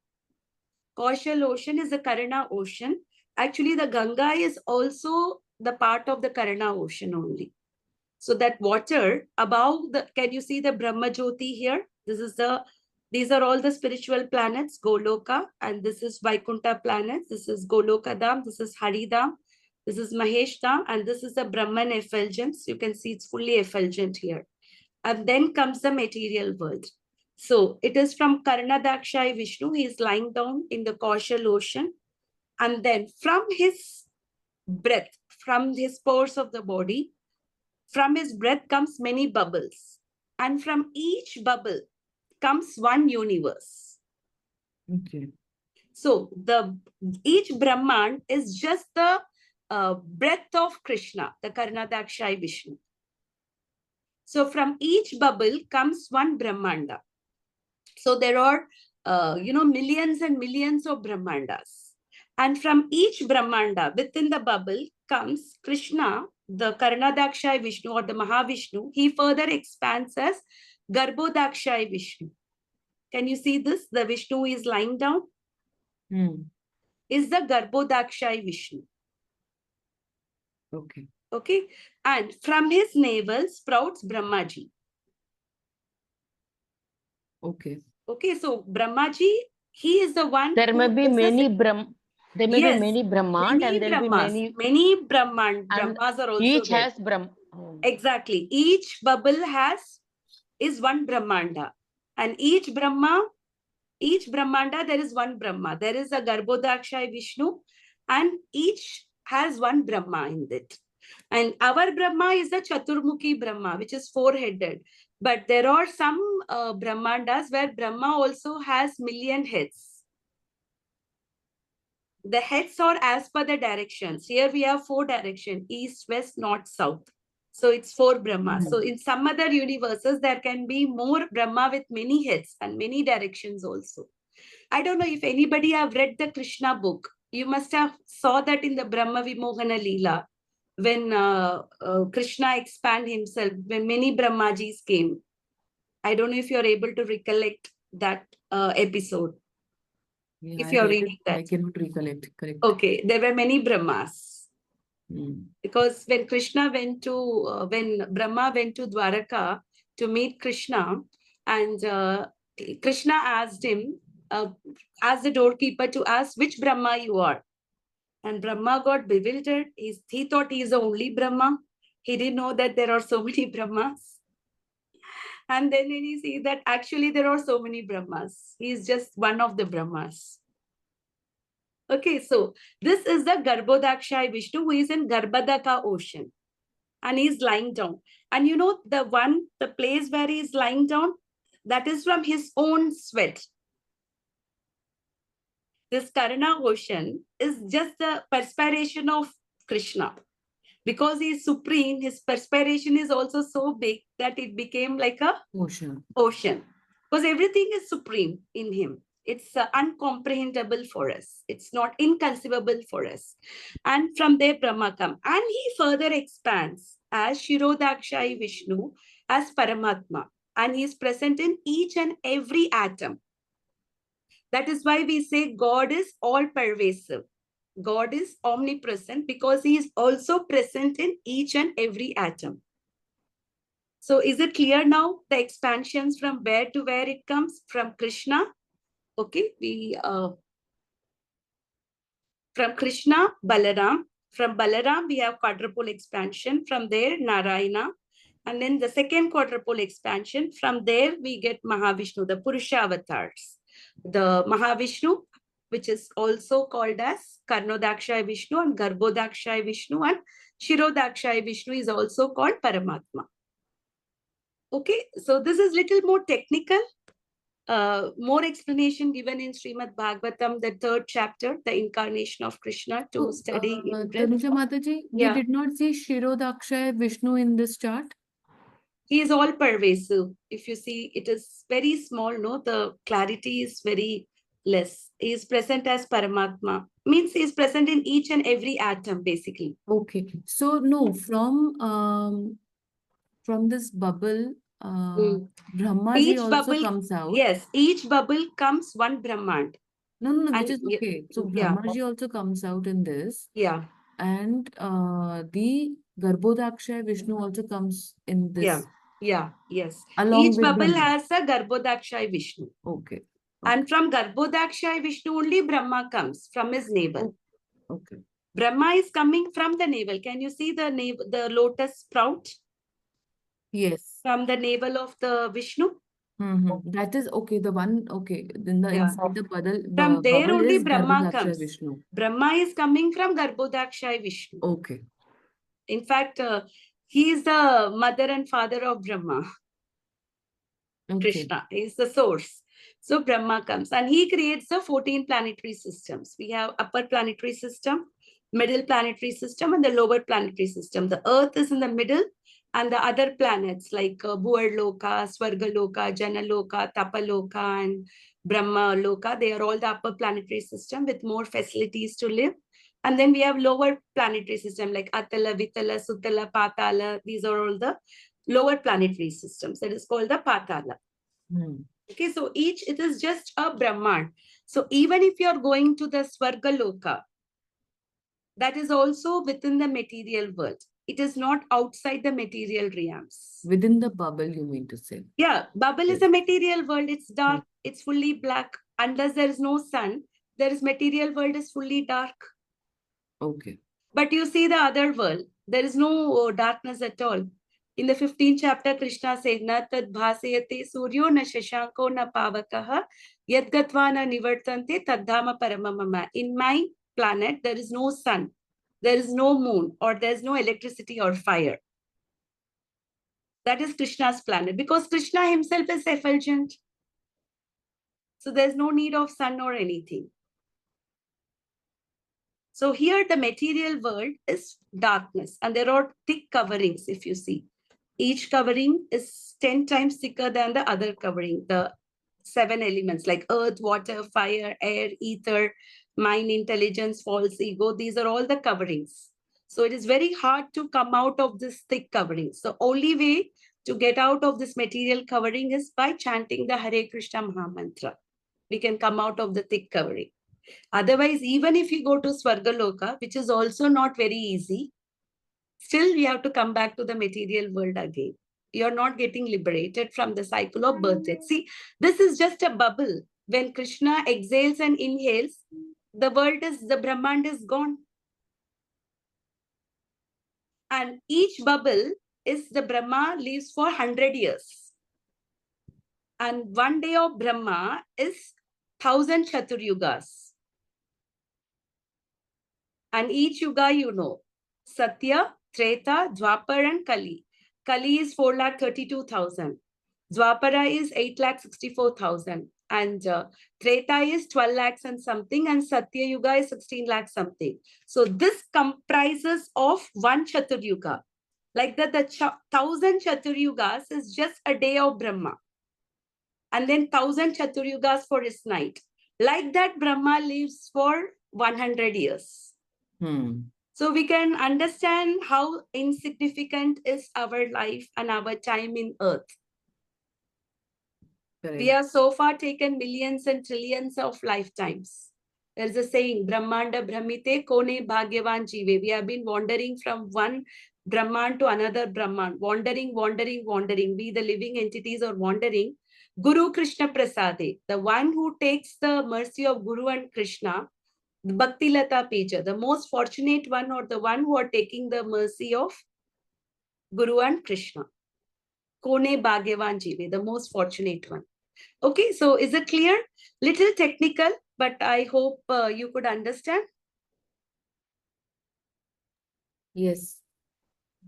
Kaushal ocean is the Karna ocean. Actually, the Ganga is also the part of the Karna ocean only. So that water above the, can you see the Brahma Jyoti here? These are all the spiritual planets, Goloka, and this is Vaikuntha planets. This is Goloka Dham, this is Haridham, this is Mahesh Dham, and this is the Brahman effulgence. You can see it's fully effulgent here. And then comes the material world. So it is from Karnadakshayi Vishnu. He is lying down in the Kaushal ocean. And then from his breath, from his pores of the body, from his breath comes many bubbles. And from each bubble comes one universe.
Okay.
So each Brahman is just the breath of Krishna, the Karnadakshayi Vishnu. So from each bubble comes one Brahmanda. So there are, millions and millions of Brahmandas. And from each Brahmanda within the bubble comes Krishna, the Karnadakshayi Vishnu or the Mahavishnu. He further expands as Garbhodakshayi Vishnu. Can you see this? The Vishnu is lying down. Is the Garbhodakshai Vishnu.
Okay.
Okay. And from his navel sprouts Brahmaji.
Okay.
Okay. So Brahmaji, he is the one
There may
who
be
possesses.
many There may be
Yes,
many Brahmand, and there will be
Brahmas.
many,
Many
and
Brahmas are also
each
there.
has Brahm.
Exactly. Each bubble is one Brahmanda. And each Brahmanda, there is one Brahma. There is a Garbhodakshai Vishnu, and each has one Brahma in it. And our Brahma is the Chaturmukhi Brahma, which is four-headed. But there are some Brahmandas where Brahma also has million heads. The heads are as per the directions. Here we have four directions: east, west, north, south. So it's four Brahmas. So in some other universes, there can be more Brahma with many heads and many directions also. I don't know if anybody have read the Krishna book. You must have saw that in the Brahma Vimohana Leela, when Krishna expand himself, when many Brahmajis came. I don't know if you're able to recollect that episode.
Yeah,
If
I
you're
read
reading
it,
that.
I cannot recollect. Correct.
Okay, there were many Brahmas.
Mm.
Because when when Brahma went to Dwaraka to meet Krishna, and Krishna asked him, asked the doorkeeper to ask which Brahma you are. And Brahma got bewildered. He thought he is the only Brahma. He didn't know that there are so many Brahmas. And then when he sees that actually there are so many Brahmas, he is just one of the Brahmas. Okay, so this is the Garbhodakshai Vishnu who is in Garbhadaka ocean. And he's lying down. And you know, the place where he's lying down, that is from his own sweat. This Karana ocean is just the perspiration of Krishna. Because he is supreme, his perspiration is also so big that it became like a
Ocean.
Because everything is supreme in him. It's uncomprehendable for us. It's not inconceivable for us. And from there, Brahma comes. And he further expands as Shirodakshai Vishnu, as Paramatma. And he is present in each and every atom. That is why we say God is all pervasive. God is omnipresent because he is also present in each and every atom. So is it clear now, the expansions from where to where it comes? From Krishna. Okay, from Krishna, Balaram. From Balaram, we have quadruple expansion. From there, Narayana. And then the second quadruple expansion. From there, we get Mahavishnu, the Purusha avatars. The Mahavishnu, which is also called as Karnodakshay Vishnu and Garbhodakshay Vishnu, and Shirodakshay Vishnu is also called Paramatma. Okay, so this is little more technical. More explanation given in Srimad Bhagavatam, the 3rd chapter, the incarnation of Krishna, to study in breadth.
Tanuja Mataji, we did not see Shirodakshaya Vishnu in this chart.
He is all pervasive. If you see, it is very small, no? The clarity is very less. He is present as Paramatma. Means he is present in each and every atom, basically.
Okay. So, no, from this bubble, Brahmaji
Each
also
bubble
comes out.
Yes, each bubble comes one Brahmand.
No,
And
which is okay. So,
yeah,
Brahmaji also comes out in this.
yeah,
And the Garbhodakshaya Vishnu also comes in this.
yes.
Along
Each
with
bubble
Brahma.
has a Garbhodakshay Vishnu.
Okay.
And from Garbhodakshay Vishnu only Brahma comes from his navel.
Okay.
Brahma is coming from the navel. Can you see the navel, the lotus sprout?
Yes.
From the navel of the Vishnu.
That is okay. The one, okay. Then the inside the
From there
bubble
only
is
Brahma
Garbhodakshaya
comes.
Vishnu.
Brahma is coming from Garbhodakshay Vishnu.
Okay.
In fact, he is the mother and father of Brahma.
Okay.
Krishna is the source. So Brahma comes and he creates the 14 planetary systems. We have upper planetary system, middle planetary system, and the lower planetary system. The Earth is in the middle, and the other planets like Bhuvarloka, Swargaloka, Janaloka, Tapaloka, and Brahma Loka, they are all the upper planetary system with more facilities to live. And then we have lower planetary system like Atala, Vitala, Sutala, Patala. These are all the lower planetary systems. That is called the Patala. Okay, so each, it is just a Brahman. So even if you're going to the Swargaloka, that is also within the material world. It is not outside the material realms.
Within the bubble, you mean to say?
Yeah, bubble is
Yes.
a material world. It's dark. It's fully black. Unless there is no sun, there is material world is fully dark.
Okay.
But you see the other world, there is no darkness at all. In the 15th chapter, Krishna says, Na tad bhasayate suryo na shashanko na pavakaha yadgatva na nivartante taddhama paramamama. In my planet, there is no sun, there is no moon, or there is no electricity or fire. That is Krishna's planet, because Krishna himself is effulgent. So there's no need of sun or anything. So here the material world is darkness, and there are thick coverings, if you see. Each covering is 10 times thicker than the other covering, the 7 elements like earth, water, fire, air, ether, mind, intelligence, false ego. These are all the coverings. So it is very hard to come out of this thick covering. So only way to get out of this material covering is by chanting the Hare Krishna Maha Mantra. We can come out of the thick covering. Otherwise, even if you go to Swargaloka, which is also not very easy, still we have to come back to the material world again. You're not getting liberated from the cycle of birth death. See, this is just a bubble. When Krishna exhales and inhales, the world is, the Brahmand is gone. And each bubble is the Brahma lives for 100 years. And one day of Brahma is 1,000 Chaturyugas. And each yuga, you know, Satya, Treta, Dwapar, and Kali. Kali is 4,32,000. Dwapara is 8,64,000. And Treta is 12 lakhs and something. And Satya Yuga is 16 lakhs something. So this comprises of one Chaturyuga. Like that, the 1,000 Chaturyugas is just a day of Brahma. And then 1,000 Chaturyugas for his night. Like that, Brahma lives for 100 years. So we can understand how insignificant is our life and our time in earth.
Correct.
We have so far taken millions and trillions of lifetimes. There's a saying, Brahmanda Brahmite Kone Bhagyavan Jive. We have been wandering from one Brahman to another Brahman, wandering. We, the living entities, are wandering. Guru Krishna Prasade, the one who takes the mercy of Guru and Krishna, Bhakti Lata Peja, the most fortunate one, or the one who are taking the mercy of Guru and Krishna. Kone Bhagyavan Jive, the most fortunate one. Okay, so is it clear? Little technical, but I hope you could understand.
Yes.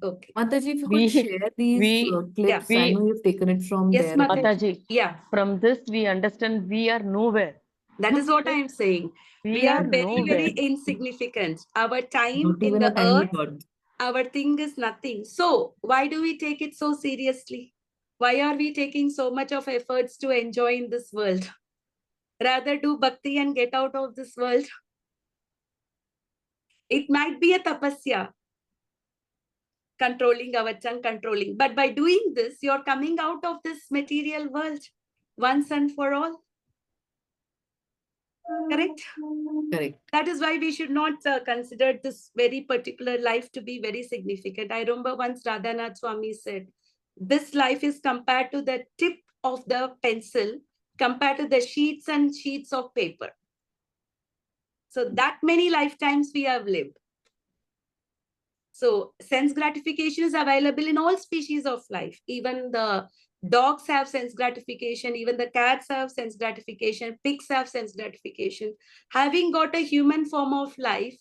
Okay.
Mataji, if you
We-
could share these clips,
we-
I know you've taken it from
Yes,
there.
Mataji.
Mataji,
Yeah,
from this we understand we are nowhere.
that is what I am saying. We are very,
nowhere.
very insignificant. Our time
Not
in
even
the
a tiny
earth,
dot.
our thing is nothing. So why do we take it so seriously? Why are we taking so much of efforts to enjoy in this world? Rather do bhakti and get out of this world. It might be a tapasya, controlling our tongue, controlling. But by doing this, you're coming out of this material world once and for all. Correct?
Correct.
That is why we should not consider this very particular life to be very significant. I remember once Radhanath Swami said, this life is compared to the tip of the pencil, compared to the sheets and sheets of paper. So that many lifetimes we have lived. So sense gratification is available in all species of life. Even the dogs have sense gratification. Even the cats have sense gratification. Pigs have sense gratification. Having got a human form of life,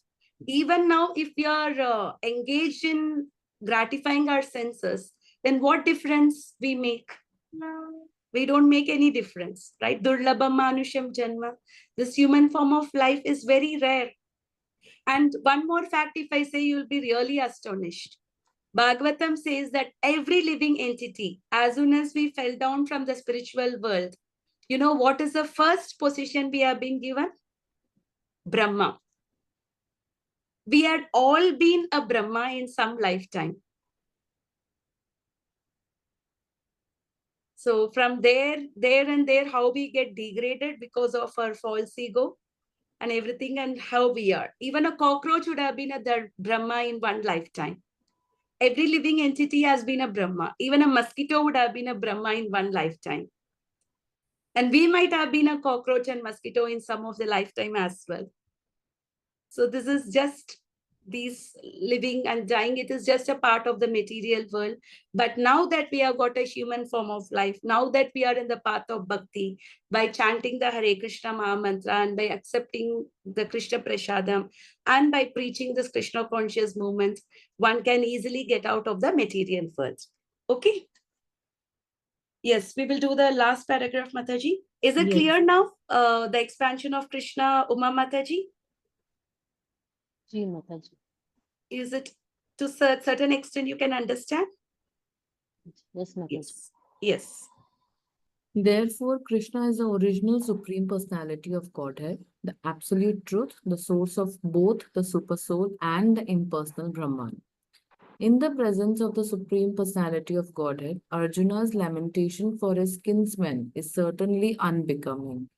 even now, if we are engaged in gratifying our senses, then what difference we make? We don't make any difference, right? Durlabham manusham janma. This human form of life is very rare. And one more fact, if I say, you'll be really astonished. Bhagavatam says that every living entity, as soon as we fell down from the spiritual world, you know what is the first position we have been given? Brahma. We had all been a Brahma in some lifetime. So from there, how we get degraded because of our false ego and everything, and how we are. Even a cockroach would have been a Brahma in one lifetime. Every living entity has been a Brahma. Even a mosquito would have been a Brahma in one lifetime. And we might have been a cockroach and mosquito in some of the lifetime as well. So this is just these living and dying. It is just a part of the material world. But now that we have got a human form of life, now that we are in the path of bhakti, by chanting the Hare Krishna Maha Mantra and by accepting the Krishna Prasadam and by preaching this Krishna conscious movement, one can easily get out of the material world. Okay. Yes, we will do the last paragraph, Mataji. Is it
Yes.
clear now? The expansion of Krishna, Uma Mataji?
Ji Mataji.
Is it to a certain extent you can understand?
Yes, Mataji.
Yes. Yes.
Therefore, Krishna is the original Supreme Personality of Godhead, the absolute truth, the source of both the Supersoul and the impersonal Brahman. In the presence of the Supreme Personality of Godhead, Arjuna's lamentation for his kinsmen is certainly unbecoming,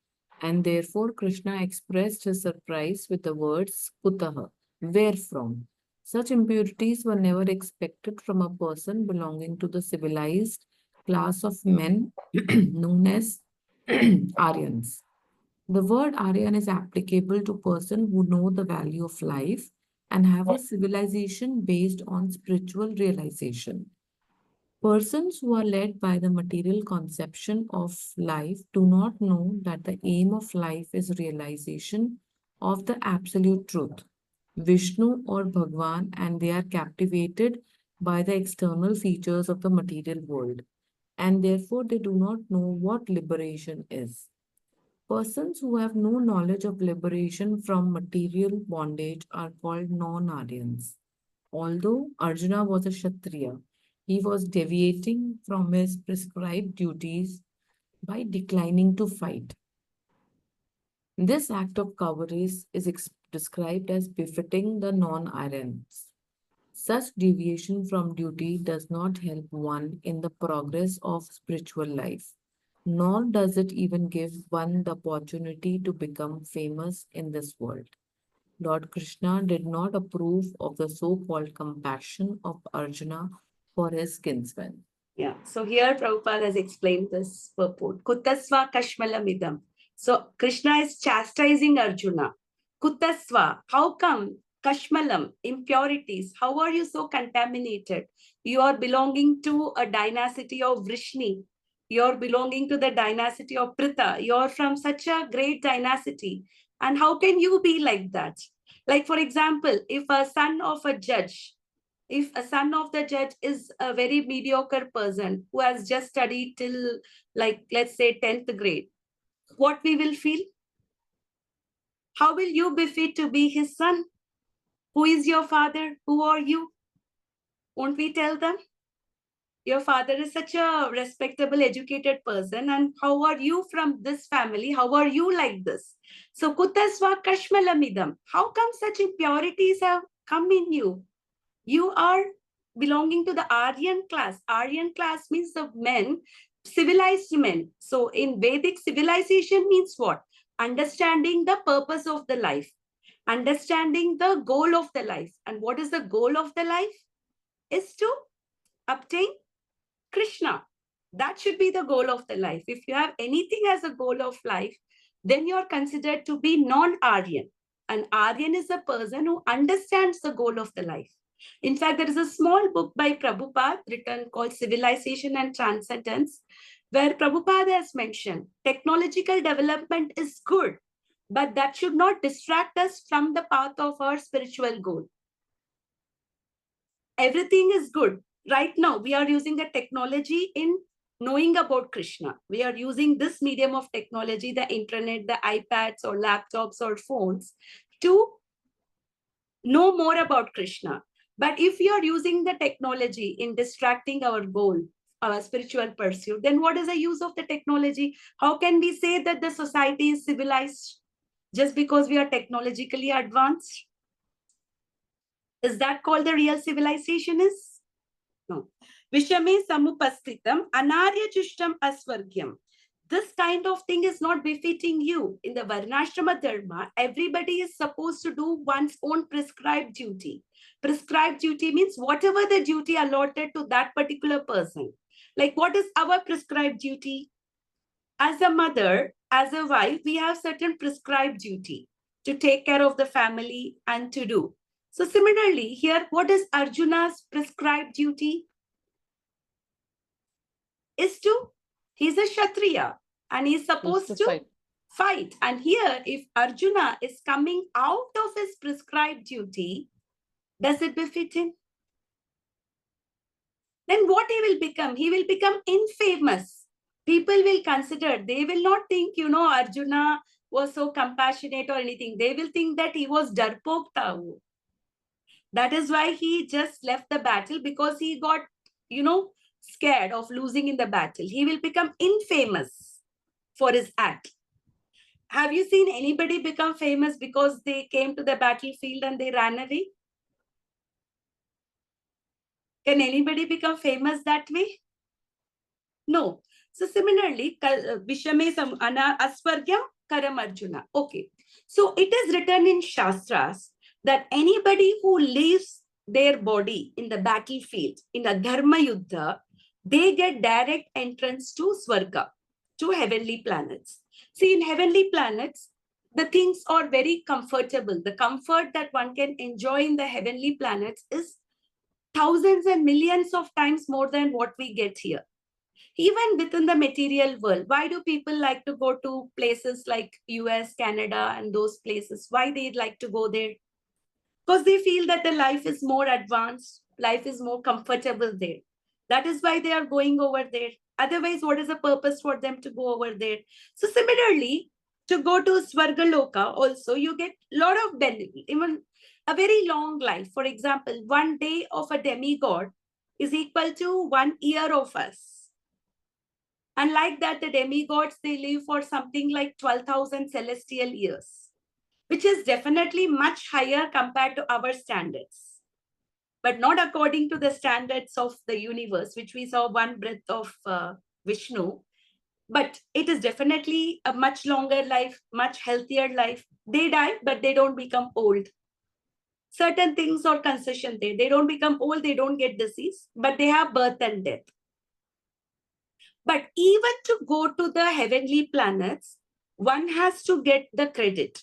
and therefore Krishna expressed his surprise with the words Kutaha, where from? Such impurities were never expected from a person belonging to the civilized class of men known as Aryans. The word Aryan is applicable to person who know the value of life and have a civilization based on spiritual realization. Persons who are led by the material conception of life do not know that the aim of life is realization of the absolute truth, Vishnu or Bhagwan, and they are captivated by the external features of the material world, and therefore they do not know what liberation is. Persons who have no knowledge of liberation from material bondage are called non-Aryans. Although Arjuna was a Kshatriya, he was deviating from his prescribed duties by declining to fight. This act of cowardice is described as befitting the non-Aryans. Such deviation from duty does not help one in the progress of spiritual life, nor does it even give one the opportunity to become famous in this world. Lord Krishna did not approve of the so-called compassion of Arjuna for his kinsmen.
Yeah. So here Prabhupada has explained this purport. Kutasva Kashmalamidam. So Krishna is chastising Arjuna. Kutasva, how come? Kashmalam, impurities. How are you so contaminated? You are belonging to a dynasty of Vrishni. You are belonging to the dynasty of Pritha. You are from such a great dynasty. And how can you be like that? Like, for example, if a son of a judge, if a son of the judge is a very mediocre person who has just studied till, like, let's say 10th grade, what we will feel? How will you be fit to be his son? Who is your father? Who are you? Won't we tell them? Your father is such a respectable, educated person, and how are you from this family? How are you like this? So, kutasva kashmalamidam. How come such impurities have come in you? You are belonging to the Aryan class. Aryan class means the men, civilized men. So in Vedic, civilization means what? Understanding the purpose of the life, understanding the goal of the life. And what is the goal of the life? Is to obtain Krishna. That should be the goal of the life. If you have anything as a goal of life, then you are considered to be non-Aryan. An Aryan is a person who understands the goal of the life. In fact, there is a small book by Prabhupada written called Civilization and Transcendence, where Prabhupada has mentioned technological development is good, but that should not distract us from the path of our spiritual goal. Everything is good. Right now, we are using the technology in knowing about Krishna. We are using this medium of technology, the internet, the iPads or laptops or phones, to know more about Krishna. But if you are using the technology in distracting our goal, our spiritual pursuit, then what is the use of the technology? How can we say that the society is civilized just because we are technologically advanced? Is that called the real civilization is? No. Vishame samupastitam anarya chushtam asvargyam. This kind of thing is not befitting you. In the Varnashrama Dharma, everybody is supposed to do one's own prescribed duty. Prescribed duty means whatever the duty allotted to that particular person. Like, what is our prescribed duty? As a mother, as a wife, we have certain prescribed duty to take care of the family and to do. So similarly, here, what is Arjuna's prescribed duty? Is to, he's a Kshatriya and he's supposed to fight. And here, if Arjuna is coming out of his prescribed duty, does it befit him? Then what he will become? He will become infamous. People will consider, they will not think, Arjuna was so compassionate or anything. They will think that he was darpok tau. That is why he just left the battle, because he got, scared of losing in the battle. He will become infamous for his act. Have you seen anybody become famous because they came to the battlefield and they ran away? Can anybody become famous that way? No. So similarly, Vishame Asvargyam Karam Arjuna. Okay. So it is written in Shastras that anybody who leaves their body in the battlefield, in a Dharma Yuddha, they get direct entrance to Swarga, to heavenly planets. See, in heavenly planets, the things are very comfortable. The comfort that one can enjoy in the heavenly planets is thousands and millions of times more than what we get here. Even within the material world, why do people like to go to places like US, Canada, and those places? Why they like to go there? Because they feel that the life is more advanced, life is more comfortable there. That is why they are going over there. Otherwise, what is the purpose for them to go over there? So similarly, to go to Svargaloka also, you get a lot of benefit, even a very long life. For example, 1 day of a demigod is equal to 1 year of us. And like that, the demigods, they live for something like 12,000 celestial years, which is definitely much higher compared to our standards, but not according to the standards of the universe, which we saw one breath of Vishnu. But it is definitely a much longer life, much healthier life. They die, but they don't become old. Certain things are concession there. They don't become old, they don't get disease, but they have birth and death. But even to go to the heavenly planets, one has to get the credit.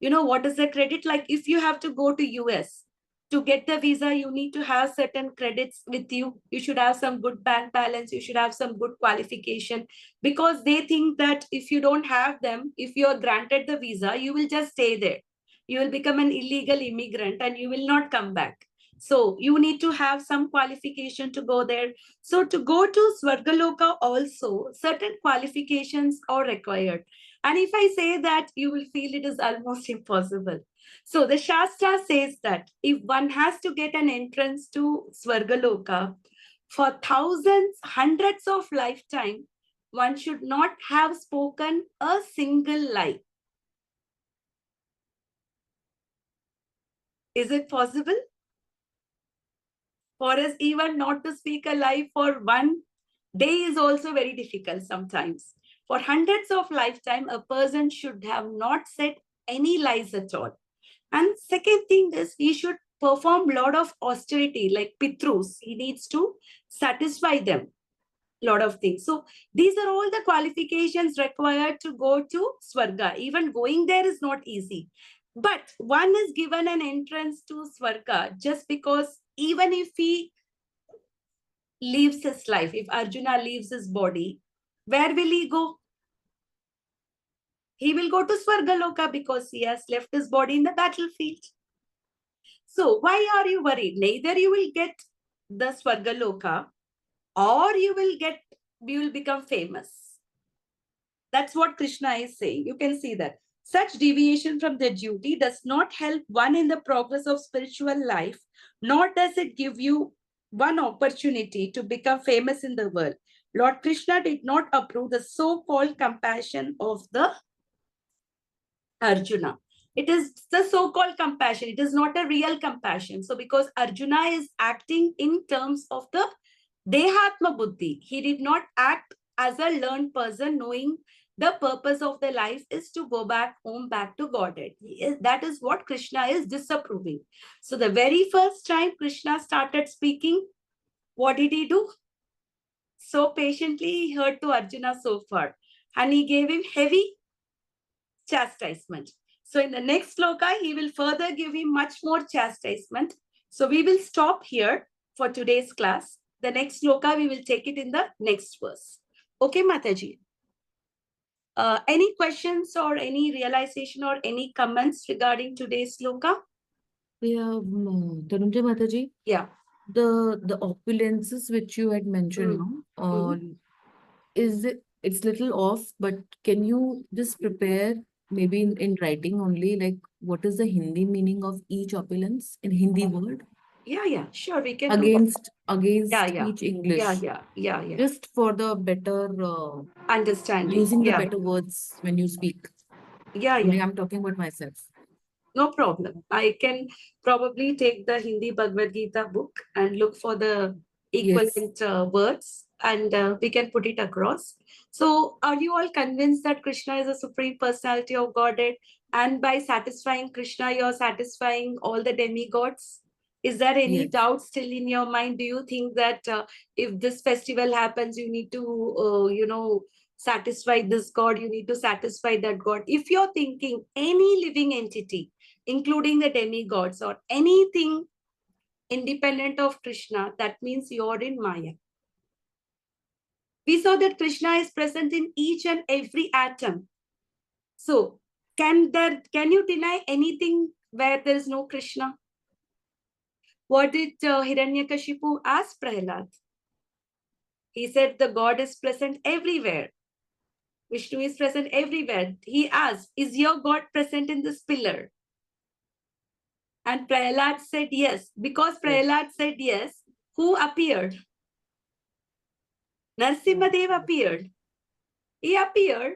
You know what is the credit? Like if you have to go to US, to get the visa, you need to have certain credits with you. You should have some good bank balance. You should have some good qualification, because they think that if you don't have them, if you are granted the visa, you will just stay there. You will become an illegal immigrant and you will not come back. So you need to have some qualification to go there. So to go to Swargaloka also, certain qualifications are required. And if I say that, you will feel it is almost impossible. So the Shastra says that if one has to get an entrance to Swargaloka, for thousands, hundreds of lifetime, one should not have spoken a single lie. Is it possible? For us, even not to speak a lie for 1 day is also very difficult sometimes. For hundreds of lifetime, a person should have not said any lies at all. And second thing is, he should perform a lot of austerity, like Pitrus. He needs to satisfy them a lot of things. So these are all the qualifications required to go to Swarga. Even going there is not easy. But one is given an entrance to Swarga just because even if he leaves his life, if Arjuna leaves his body, where will he go? He will go to Swargaloka because he has left his body in the battlefield. So why are you worried? Neither you will get the Swargaloka or you will become famous. That's what Krishna is saying. You can see that. Such deviation from the duty does not help one in the progress of spiritual life, nor does it give you one opportunity to become famous in the world. Lord Krishna did not approve the so-called compassion of the Arjuna. It is the so-called compassion. It is not a real compassion. So because Arjuna is acting in terms of the Dehatma Buddhi, he did not act as a learned person knowing the purpose of the life is to go back home, back to Godhead. That is what Krishna is disapproving. So the very first time Krishna started speaking, what did he do? So patiently he heard to Arjuna so far, and he gave him heavy chastisement. So in the next sloka, he will further give him much more chastisement. So we will stop here for today's class. The next sloka, we will take it in the next verse. Okay, Mataji. Any questions or any realization or any comments regarding today's sloka?
Yeah, Dhananjay Mataji,
Yeah.
the opulences which you had mentioned, it's little off, but can you just prepare maybe in writing only, like what is the Hindi meaning of each opulence in Hindi word
Yeah, sure. We can do.
against
Yeah.
each English,
Yeah.
just for the better
Understanding.
using the
Yeah.
better words when you speak.
Yeah.
Only I'm talking about myself.
No problem. I can probably take the Hindi Bhagavad Gita book and look for the equivalent words, and we can put it across. So, are you all convinced that Krishna is a supreme personality of Godhead? And by satisfying Krishna, you're satisfying all the demigods? Is there any
Yes.
doubt still in your mind? Do you think that if this festival happens, you need to, satisfy this God, you need to satisfy that God? If you're thinking any living entity, including the demigods or anything independent of Krishna, that means you're in Maya. We saw that Krishna is present in each and every atom. So, can you deny anything where there is no Krishna? What did Hiranyakashipu ask Prahlad? He said the God is present everywhere. Vishnu is present everywhere. He asked, is your God present in this pillar? And Prahlad said yes. Because Prahlad said yes, who appeared? Narsimhadev appeared. He appeared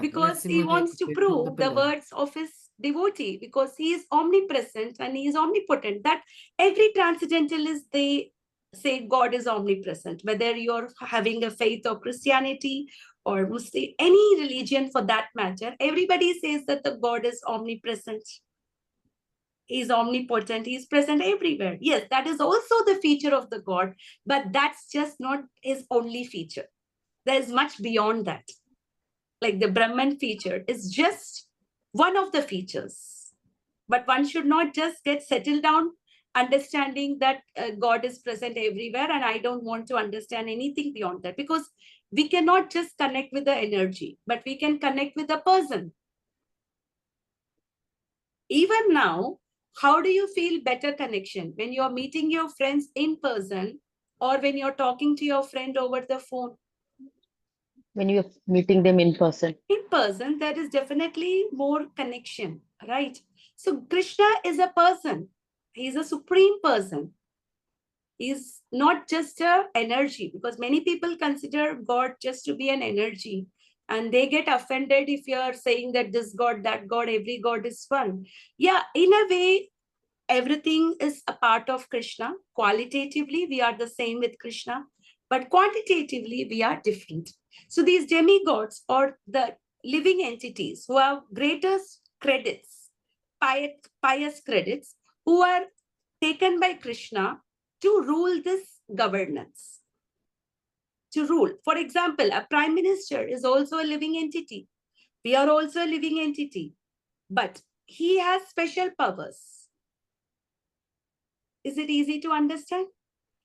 because he wants to prove the words of his devotee, because he is omnipresent and he is omnipotent. That every transcendentalist, they say God is omnipresent, whether you're having a faith of Christianity or Muslim, any religion for that matter, everybody says that the God is omnipresent. He is omnipotent. He is present everywhere. Yes, that is also the feature of the God, but that's just not his only feature. There is much beyond that. Like the Brahman feature is just one of the features. But one should not just get settled down understanding that God is present everywhere and I don't want to understand anything beyond that, because we cannot just connect with the energy, but we can connect with the person. Even now, how do you feel better connection? When you're meeting your friends in person or when you're talking to your friend over the phone?
When you're meeting them in person.
In person, there is definitely more connection, right? So Krishna is a person. He's a supreme person. He's not just a energy, because many people consider God just to be an energy. And they get offended if you're saying that this God, that God, every God is one. Yeah, in a way, everything is a part of Krishna. Qualitatively, we are the same with Krishna, but quantitatively, we are different. So these demigods or the living entities who have greatest credits, pious credits, who are taken by Krishna to rule this governance, to rule. For example, a prime minister is also a living entity. We are also a living entity, but he has special powers. Is it easy to understand?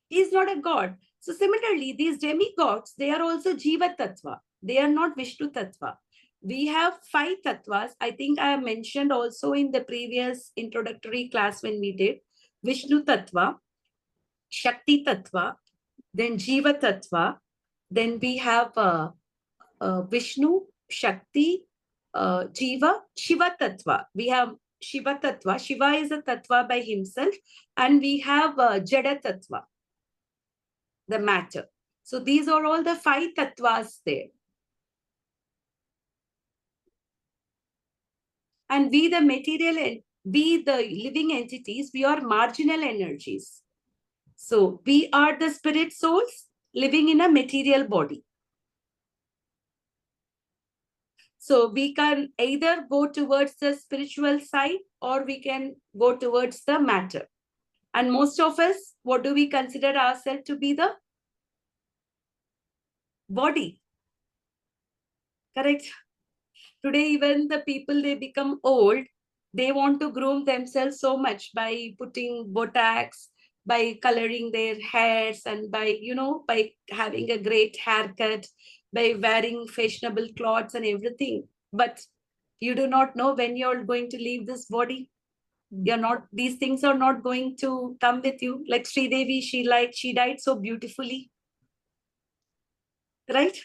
He is not a god. So similarly, these demigods, they are also Jiva Tattva. They are not Vishnu Tattva. We have 5 tattvas. I think I have mentioned also in the previous introductory class when we did. Vishnu Tattva, Shakti Tattva, then Jiva Tattva, then we have Vishnu, Shakti, Jiva, Shiva Tattva. We have Shiva Tattva. Shiva is a Tattva by himself. And we have Jada Tattva, the matter. So these are all the 5 tattvas there. And we, the material, we, the living entities, we are marginal energies. So we are the spirit souls living in a material body. So we can either go towards the spiritual side or we can go towards the matter. And most of us, what do we consider ourselves to be? The body. Correct? Today, even the people, they become old, they want to groom themselves so much by putting Botox, by coloring their hairs, and by, by having a great haircut, by wearing fashionable clothes and everything. But you do not know when you're going to leave this body. You're not, these things are not going to come with you. Like Sri Devi, she died so beautifully. Right?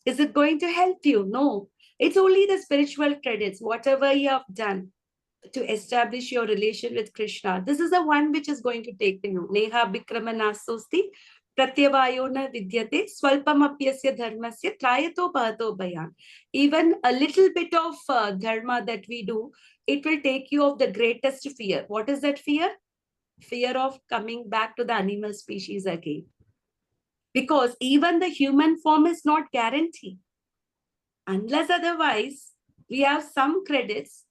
Is it going to help you? No. It's only the spiritual credits, whatever you have done to establish your relation with Krishna. This is the one which is going to take you. Neha Bikramanasosti Pratyavayona Vidyate Swalpamapyasya Dharmasya Trayato Pahato Bayan. Even a little bit of dharma that we do, it will take you of the greatest fear. What is that fear? Fear of coming back to the animal species again. Because even the human form is not guaranteed. Unless otherwise, we have some credits.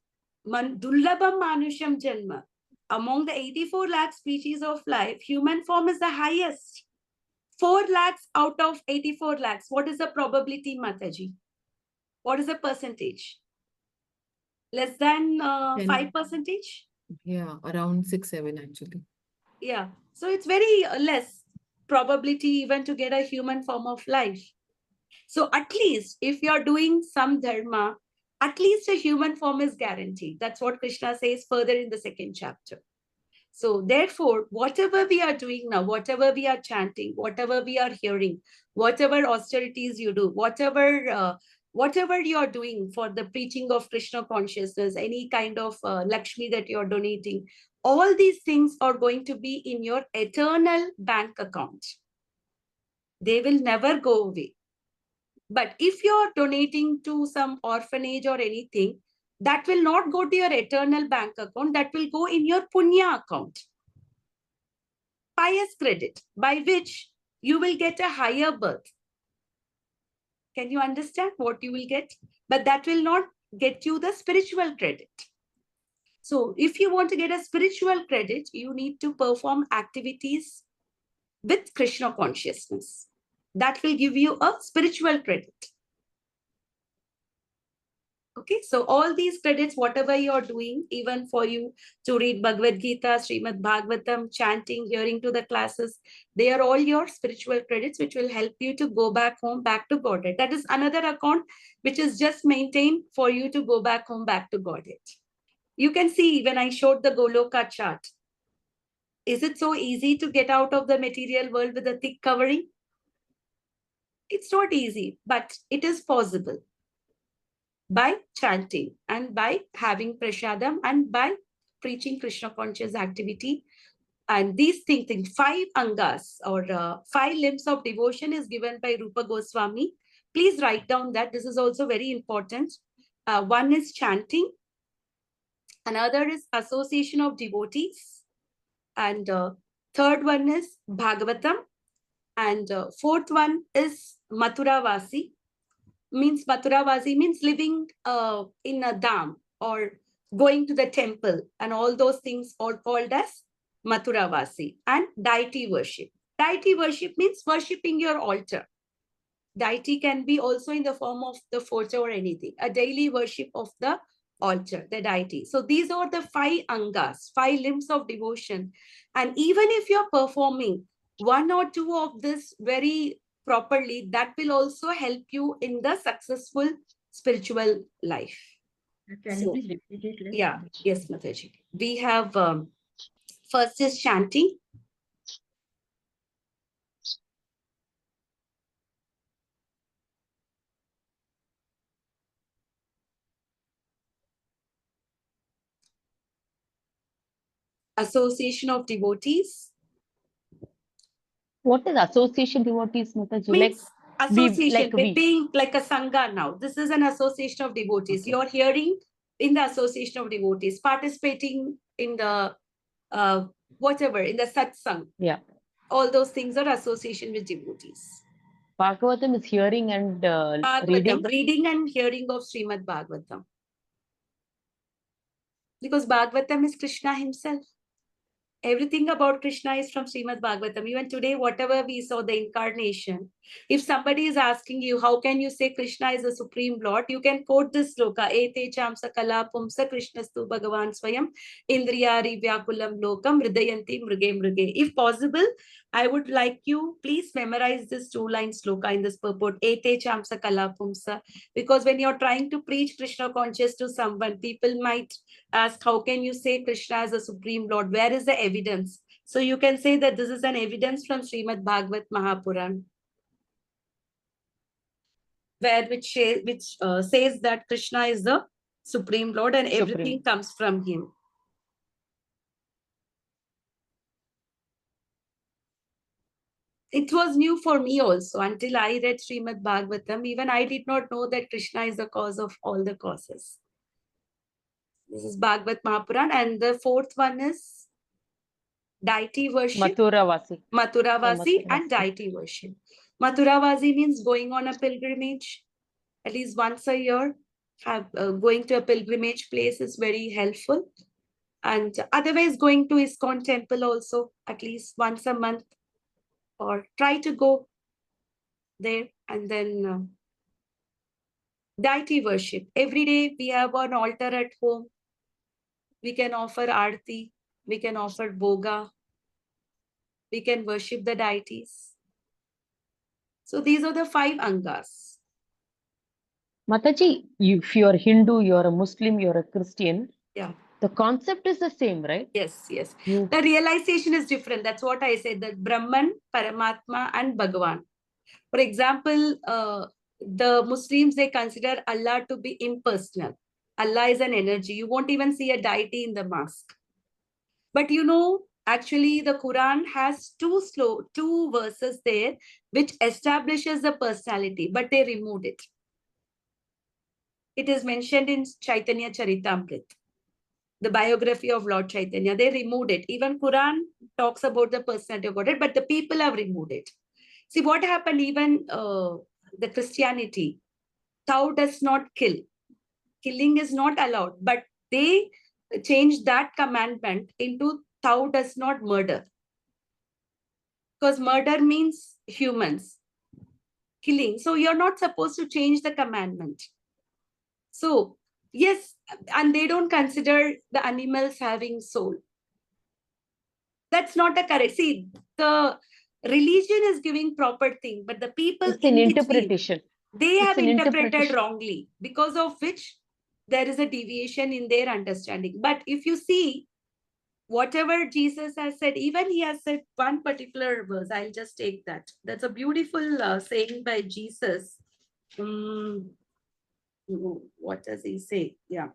Dullabam Manusham Janma. Among the 84 lakh species of life, human form is the highest. 4 lakhs out of 84 lakhs. What is the probability, Mataji? What is the percentage? Less than 5%?
Yeah, around 6, 7 actually.
Yeah. So it's very less probability even to get a human form of life. So at least if you're doing some dharma, at least a human form is guaranteed. That's what Krishna says further in the second chapter. So therefore, whatever we are doing now, whatever we are chanting, whatever we are hearing, whatever austerities you do, whatever you are doing for the preaching of Krishna consciousness, any kind of Lakshmi that you're donating, all these things are going to be in your eternal bank account. They will never go away. But if you're donating to some orphanage or anything, that will not go to your eternal bank account. That will go in your punya account. Pious credit, by which you will get a higher birth. Can you understand what you will get? But that will not get you the spiritual credit. So if you want to get a spiritual credit, you need to perform activities with Krishna consciousness. That will give you a spiritual credit. Okay, so all these credits, whatever you're doing, even for you to read Bhagavadgita, Srimad Bhagavatam, chanting, hearing to the classes, they are all your spiritual credits, which will help you to go back home, back to Godhead. That is another account which is just maintained for you to go back home, back to Godhead. You can see when I showed the Goloka chart, is it so easy to get out of the material world with a thick covering? It's not easy, but it is possible. By chanting and by having prasadam and by preaching Krishna conscious activity. And these things, 5 angas or 5 limbs of devotion is given by Rupa Goswami. Please write down that. This is also very important. One is chanting. Another is association of devotees. And third one is Bhagavatam. And fourth one is Mathuravasi. Means Mathuravasi means living in a dham or going to the temple, and all those things are called as Mathuravasi. And deity worship. Deity worship means worshipping your altar. Deity can be also in the form of the photo or anything. A daily worship of the altar, the deity. So these are the 5 angas, 5 limbs of devotion. And even if you're performing 1 or 2 of this very properly, that will also help you in the successful spiritual life.
Can
So,
you please repeat it?
yeah, yes, Mataji. We have first is chanting. Association of devotees.
What is association devotees, Mataji?
Means association,
we.
being like a sangha now. This is an association of devotees.
Okay.
You're hearing in the association of devotees, participating in the whatever, in the satsang.
Yeah.
All those things are association with devotees.
Bhagavatam is hearing and
Bhagavatam, reading and hearing of Srimad Bhagavatam. Because Bhagavatam is Krishna himself. Everything about Krishna is from Srimad Bhagavatam. Even today, whatever we saw, the incarnation. If somebody is asking you, how can you say Krishna is the Supreme Lord? You can quote this sloka, Ete chamsa kala pumsa Krishnastu Bhagavan Swayam Indriyari Vyakulam Lokam Hridayanti Mruge Mruge. If possible, I would like you, please memorize this two-line sloka in this purport, Ete chamsa kala pumsa. Because when you're trying to preach Krishna conscious to someone, people might ask, how can you say Krishna as a Supreme Lord? Where is the evidence? So you can say that this is an evidence from Srimad Bhagavat Mahapuran, which says that Krishna is the Supreme Lord and everything comes from him. It was new for me also. Until I read Srimad Bhagavatam, even I did not know that Krishna is the cause of all the causes. This is Bhagavat Mahapuran. And the fourth one is deity worship. Mathuravasi and deity worship. Mathuravasi means going on a pilgrimage at least once a year. Going to a pilgrimage place is very helpful. And otherwise going to ISKCON temple also at least once a month, or try to go there. And then deity worship. Every day we have an altar at home. We can offer aarti. We can offer bhoga. We can worship the deities. So these are the 5 angas.
Mataji, if you are Hindu, you are a Muslim, you are a Christian.
Yeah.
The concept is the same, right?
Yes, yes. The realization is different. That's what I said, that Brahman, Paramatma and Bhagavan. For example, the Muslims, they consider Allah to be impersonal. Allah is an energy. You won't even see a deity in the mosque. But you know, actually the Quran has two verses there which establishes the personality, but they removed it. It is mentioned in Chaitanya Charitamrita, the biography of Lord Chaitanya. They removed it. Even Quran talks about the personality of God, but the people have removed it. See what happened, even the Christianity, thou does not kill. Killing is not allowed, but they changed that commandment into thou does not murder. Because murder means humans. Killing. So you're not supposed to change the commandment. So, yes, and they don't consider the animals having soul. That's not a correct. See, the religion is giving proper thing, but the people
it's an interpretation.
They have interpreted wrongly, because of which there is a deviation in their understanding. But if you see, whatever Jesus has said, even he has said one particular verse, I'll just take that. That's a beautiful saying by Jesus. What does he say? Yeah.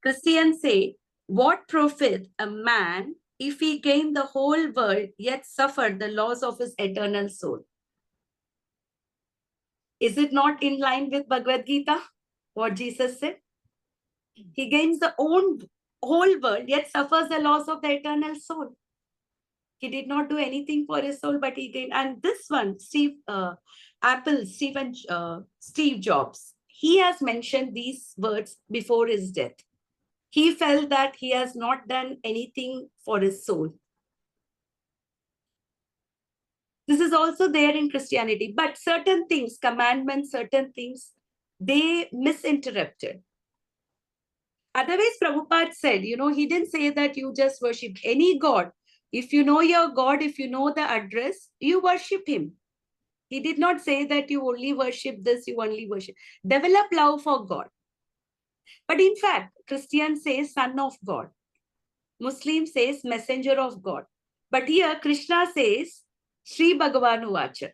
Christians say, what profit a man if he gain the whole world yet suffer the loss of his eternal soul? Is it not in line with Bhagavadgita, what Jesus said? He gains the whole world yet suffers the loss of the eternal soul. He did not do anything for his soul, but he gained. And this one, Steve Jobs, he has mentioned these words before his death. He felt that he has not done anything for his soul. This is also there in Christianity, but certain things, commandments, certain things, they misinterpreted. Otherwise, Prabhupada said, you know, he didn't say that you just worship any God. If you know your God, if you know the address, you worship him. He did not say that you only worship this, you only worship. Develop love for God. But in fact, Christian says son of God. Muslim says messenger of God. But here Krishna says Sri Bhagavan Uvacha.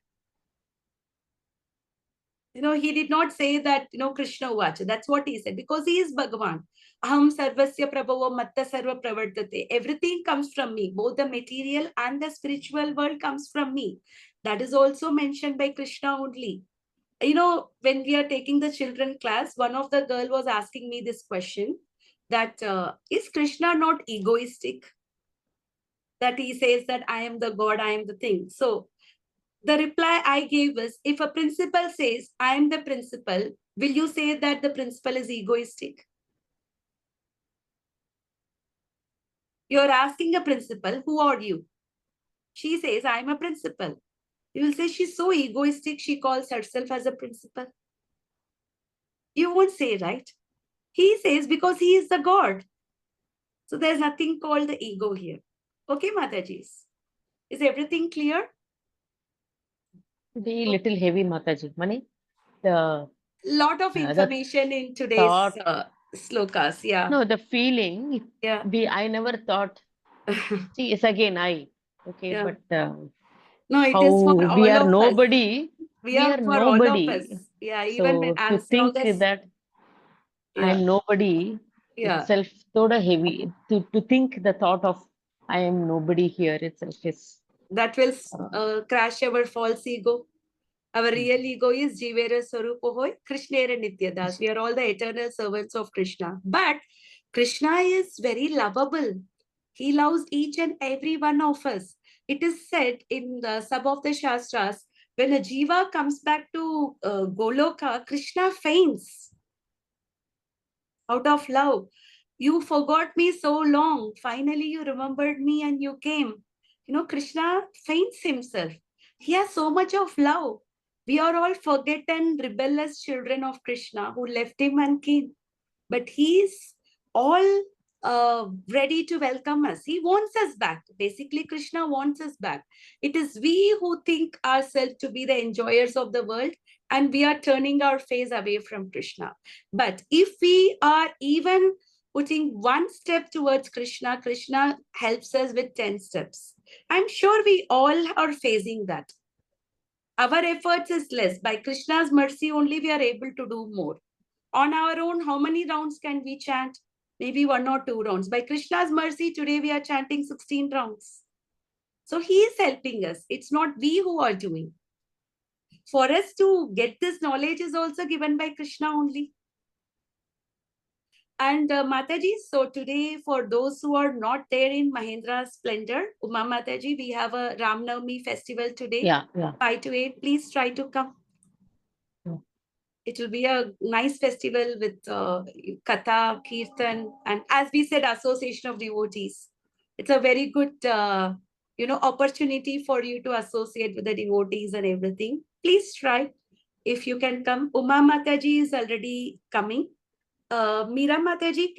You know, he did not say that, you know, Krishna Uvacha. That's what he said, because he is Bhagavan. Aham sarvasya prabhavo matta sarva pravartate. Everything comes from me. Both the material and the spiritual world comes from me. That is also mentioned by Krishna only. You know, when we are taking the children class, one of the girl was asking me this question that is Krishna not egoistic? That he says that I am the God, I am the thing. So the reply I gave was, if a principal says I am the principal, will you say that the principal is egoistic? You're asking a principal, who are you? She says, I'm a principal. You will say she's so egoistic, she calls herself as a principal. You won't say, right? He says because he is the God. So there's nothing called the ego here. Okay, Matajis. Is everything clear?
Be little heavy, Mataji. Mani, the
Lot of
the
information in today's
thought,
slokas. Yeah.
no, the feeling.
Yeah.
I never thought. See, it's again I. Okay,
Yeah.
but
No, it
how
is for
we
all
are
of us.
nobody.
We
We
are
are
for all of us.
nobody.
Yeah. Even when
So to
I'm strong
think
as,
that I
yeah.
am nobody
Yeah.
itself, thoda heavy. To think the thought of I am nobody here itself is.
That will
Uh,
crash our false ego. Our real ego is Jivera Sarupo Hoy, Krishnera Nityadas. We are all the eternal servants of Krishna. But Krishna is very lovable. He loves each and every one of us. It is said in some of the Shastras, when a Jiva comes back to Goloka, Krishna faints out of love. You forgot me so long. Finally, you remembered me and you came. You know, Krishna faints himself. He has so much of love. We are all forgotten, rebellious children of Krishna who left him and came. But he's all ready to welcome us. He wants us back. Basically, Krishna wants us back. It is we who think ourselves to be the enjoyers of the world, and we are turning our face away from Krishna. But if we are even putting one step towards Krishna, Krishna helps us with 10 steps. I'm sure we all are facing that. Our efforts is less. By Krishna's mercy only, we are able to do more. On our own, how many rounds can we chant? Maybe one or two rounds. By Krishna's mercy, today we are chanting 16 rounds. So he is helping us. It's not we who are doing. For us to get this knowledge is also given by Krishna only. And Mataji, so today, for those who are not there in Mahendra's splendor, Uma Mataji, we have a Ram Navami festival today,
yeah, yeah.
5 to 8. Please try to come.
Yeah.
It will be a nice festival with Katha, Kirtan, and as we said, association of devotees. It's a very good, opportunity for you to associate with the devotees and everything. Please try if you can come. Uma Mataji is already coming. Meera Mataji,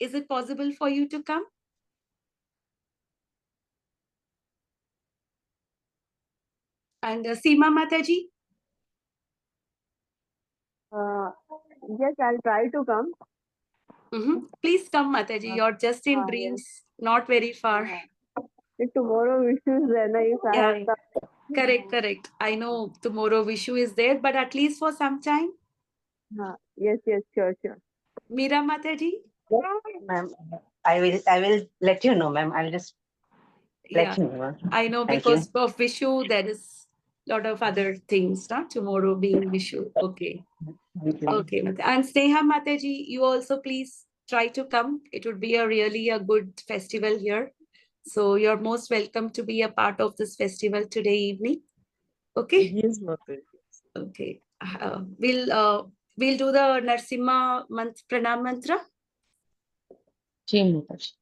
is it possible for you to come? And Seema Mataji?
Yes, I'll try to come.
Please come, Mataji. You're just in
Yes.
dreams, not very far.
If tomorrow wishes, then if I
Yeah,
have time.
correct. I know tomorrow Vishu is there, but at least for some time.
Yes, sure.
Meera Mataji?
Ma'am, I will let you know, ma'am. I'll just
Yeah,
let you know, ma'am.
I know
Thank you.
because of Vishu, there is a lot of other things, not tomorrow being Vishu. Okay.
Thank you.
Okay, and Sneha Mataji, you also please try to come. It would be really a good festival here. So you're most welcome to be a part of this festival today evening. Okay.
Yes, Mataji.
Okay. We'll do the Narsimha Pranam mantra.
Ji Mataji.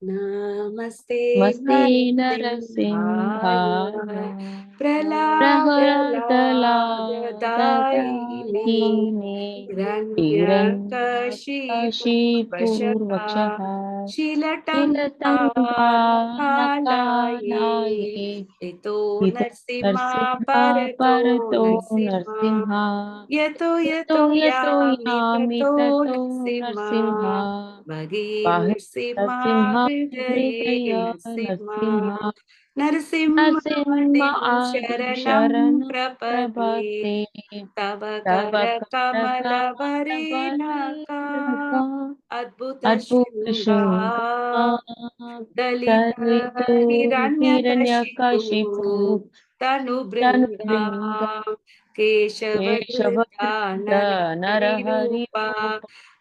Namaste
Namaste
Narasimhaya
Narasimhaya
Prahladaladayini
Prahaladayini
Hiranyakashipurvashaha
Hiranyakashipurvachah
Shilatambanakalaye
Shilatambanakalaye
Ito
Ito
Narsimha
Narsimha
Parato
Parato
Narsimha
Narsimha
Yato
Yato
Yato
Yato
Yami
Yami
Tato
Tato
Narsimha
Narsimha
Bhagi
Bahir
Narsimha
Narsimha
Hridaye
Hridaya
Narsimha
Narsimha
Narasimha
Narasimha
Sharanam
Sharanam
Prapati
Prabhati
Tava
Tava
Kara Kamala Varenaka
Karavarinika
Adbhuta
Adbhuta
Shringa
Shringa
Dalita
Dalitu
Hiranyakashipu
Hiranyakashipu
Tanu
Tanubringa
Bringa Keshavadrita
Keshavadrita
Narahari
Narahari
Rupa
Rupa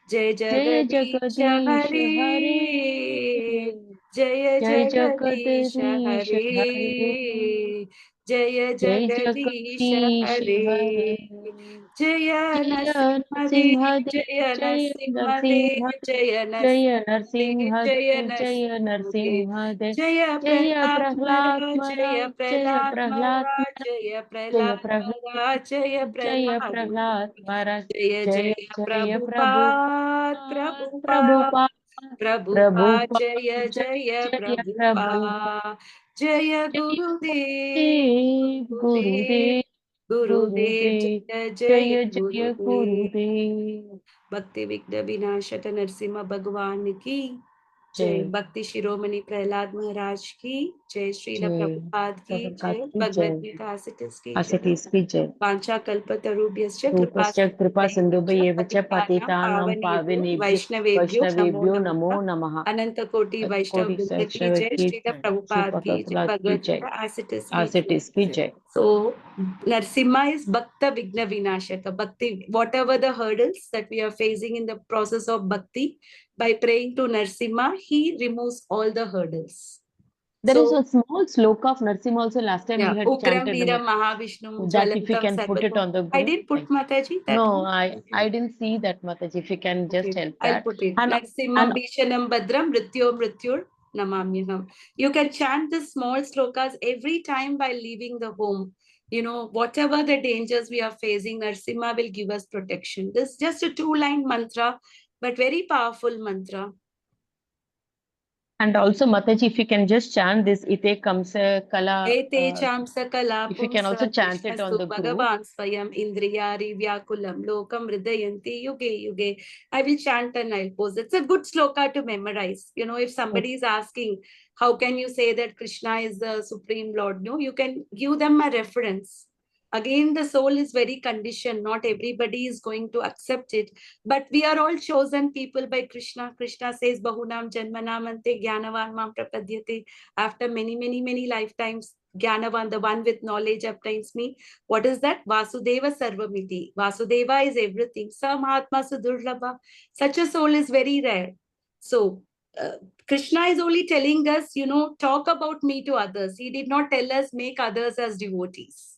Jai
Jaya
Jagadisha
Jagadish
Hari
Hari
Jaya
Jai
Jagadisha
Jagadish Hari
Hari Jaya
Jai
Jagadisha
Jagadish Hari
Hari Jaya
Jaya
Narasimhadev
Narsimhadev
Jaya
Jaya
Narasimhadev
Narsimhadev
Jaya
Jaya
Narasimhadev Jaya
Narsimhadev Jaya
Narasimhadev
Narsimhadev
Jaya
Jaya
Prahlad
Prahlad
Maharaj Jaya
Maharaj Jaya
Prahlad
Prahlad
Maharaj
Maharaj
Jaya
Jaya
Prahlad
Prahlad
Maharaj Jaya
Jaya
Prahlad
Prahlad Maharaj
Jaya
Jaya
Jaya
Jaya
Prabhupada
Prabhupada
Prabhupada
Prabhupada
Prabhupada Jaya
Prabhupada
Jaya
Jaya Jaya Prabhupada
Prabhupada Jaya
Jaya
Gurudev
Gurudev
Gurudev
Gurudev
Gurudev
Gurudev
Jaya Jaya
Jaya Jaya
Gurudev
Gurudev
Bhakti Vigna Vinashata Narasimha Bhagwan ki Jai
Jai
Bhakti Shiromani Prahlad Maharaj ki Jai Srila
Jai
Prabhupada ki
Prabhupada
Jai
ki
Bhagavad
Jai
Gita Asitis ki Jai
Assatis ki Jai
Vancha Kalpatarubhyascha Kripa
Rupascha Kripa
Sindhubhyacha
Sindhubhayeva
Patitanam
Patitanam
Pavanebhyo
Pavanebhyo
Vaishnavebhyo Namo
Vaishnavebhyo Namo
Namaha
Namaha
Ananta Koti Vaishnav
Kodi
Vrinda ki
Vaishnava
Jai
ki
Srila
Jai Shri
Prabhupada ki Jai
Bhagavad
Bhagavad
ki Jai
Gita Asitis ki Jai.
Assatis ki Jai
So Narsimha is Bhakta Vigna Vinashaka. Bhakti, whatever the hurdles that we are facing in the process of bhakti, by praying to Narsimha, he removes all the hurdles.
There is
So
a small sloka of Narsimha also last time we
yeah,
had
Ukram
chanted
Veera Mahavishnum
that if we
Jwalantam
can put it
Sarvatam.
on the
I
group.
didn't put Mataji that
No,
one.
I didn't see that Mataji. If you can just
Okay,
help
I'll
that.
put it.
And
Narsimham Bhishanam Badram Mrityo Mrityur Namamyaham. You can chant the small slokas every time while leaving the home. You know, whatever the dangers we are facing, Narsimha will give us protection. This is just a 2-line mantra, but very powerful mantra.
And also, Mataji, if you can just chant this Ite Kamsa Kala,
Ete cham sakala
if you can also
pumsa
chant it on
krishnastu
the group.
bhagavan swayam indriyari vyakulam lokam hridayanti yuge yuge. I will chant and I'll post. It's a good sloka to memorize. You know, if somebody is asking, how can you say that Krishna is the Supreme Lord? No, you can give them a reference. Again, the soul is very conditioned. Not everybody is going to accept it. But we are all chosen people by Krishna. Krishna says, Bahunam Janmanamante Jnanavan Mam Prapadyate. After many, many, many lifetimes, Jnanavan, the one with knowledge, obtains me. What is that? Vasudeva Sarvamiti. Vasudeva is everything. Samahatma Sudurlabha. Such a soul is very rare. So, Krishna is only telling us, you know, talk about me to others. He did not tell us make others as devotees.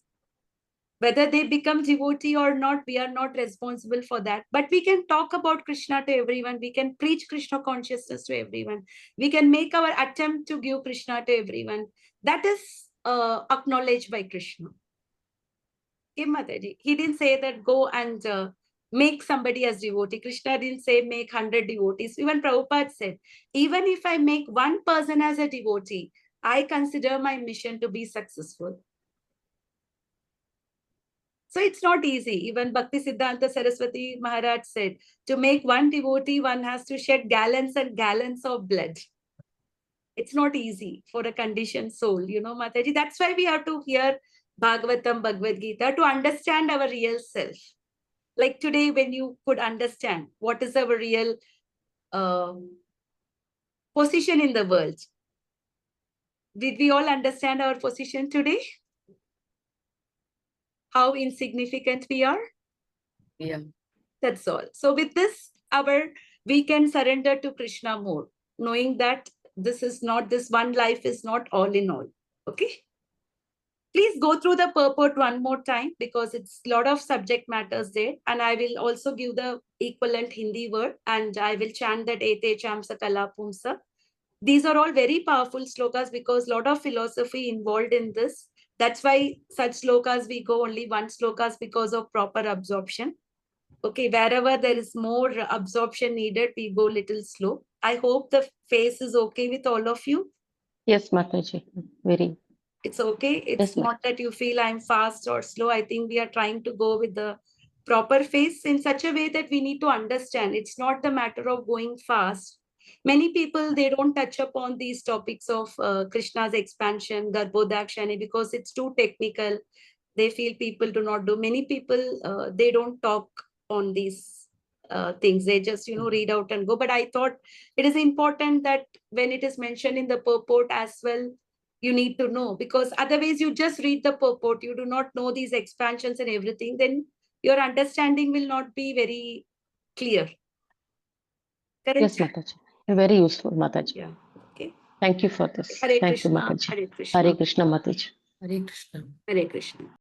Whether they become devotee or not, we are not responsible for that. But we can talk about Krishna to everyone. We can preach Krishna consciousness to everyone. We can make our attempt to give Krishna to everyone. That is acknowledged by Krishna. Okay, Mataji. He didn't say that go and make somebody as devotee. Krishna didn't say make 100 devotees. Even Prabhupada said, even if I make one person as a devotee, I consider my mission to be successful. So it's not easy. Even Bhakti Siddhanta Saraswati Maharaj said, to make one devotee, one has to shed gallons and gallons of blood. It's not easy for a conditioned soul, you know, Mataji. That's why we have to hear Bhagavatam, Bhagavad Gita to understand our real self. Like today, when you could understand what is our real position in the world. Did we all understand our position today? How insignificant we are?
Yeah.
That's all. So with this, we can surrender to Krishna more, knowing that this one life is not all in all. Okay. Please go through the purport one more time because it's a lot of subject matters there. And I will also give the equivalent Hindi word and I will chant that Ete Chamsa Kala Pumsa. These are all very powerful slokas because a lot of philosophy involved in this. That's why such slokas we go only one slokas because of proper absorption. Okay, wherever there is more absorption needed, we go little slow. I hope the face is okay with all of you.
Yes, Mataji. Very.
It's okay. It's
Yes,
not that you feel I'm fast or slow. I think we are trying to go with the proper face in such a way that we need to understand. It's not the matter of going fast. Many people, they don't touch upon these topics of Krishna's expansion, Garbhodakshani, because it's too technical. They feel people do not do. Many people, they don't talk on these things. They just, read out and go. But I thought it is important that when it is mentioned in the purport as well, you need to know, because otherwise you just read the purport, you do not know these expansions and everything, then your understanding will not be very clear. Correct?
Yes, Mataji. Very useful, Mataji.
Yeah. Okay.
Thank you for this.
Hare
Thank you,
Krishna.
Mataji.
Hare Krishna.
Hare Krishna, Mataji.
Hare Krishna.
Hare Krishna.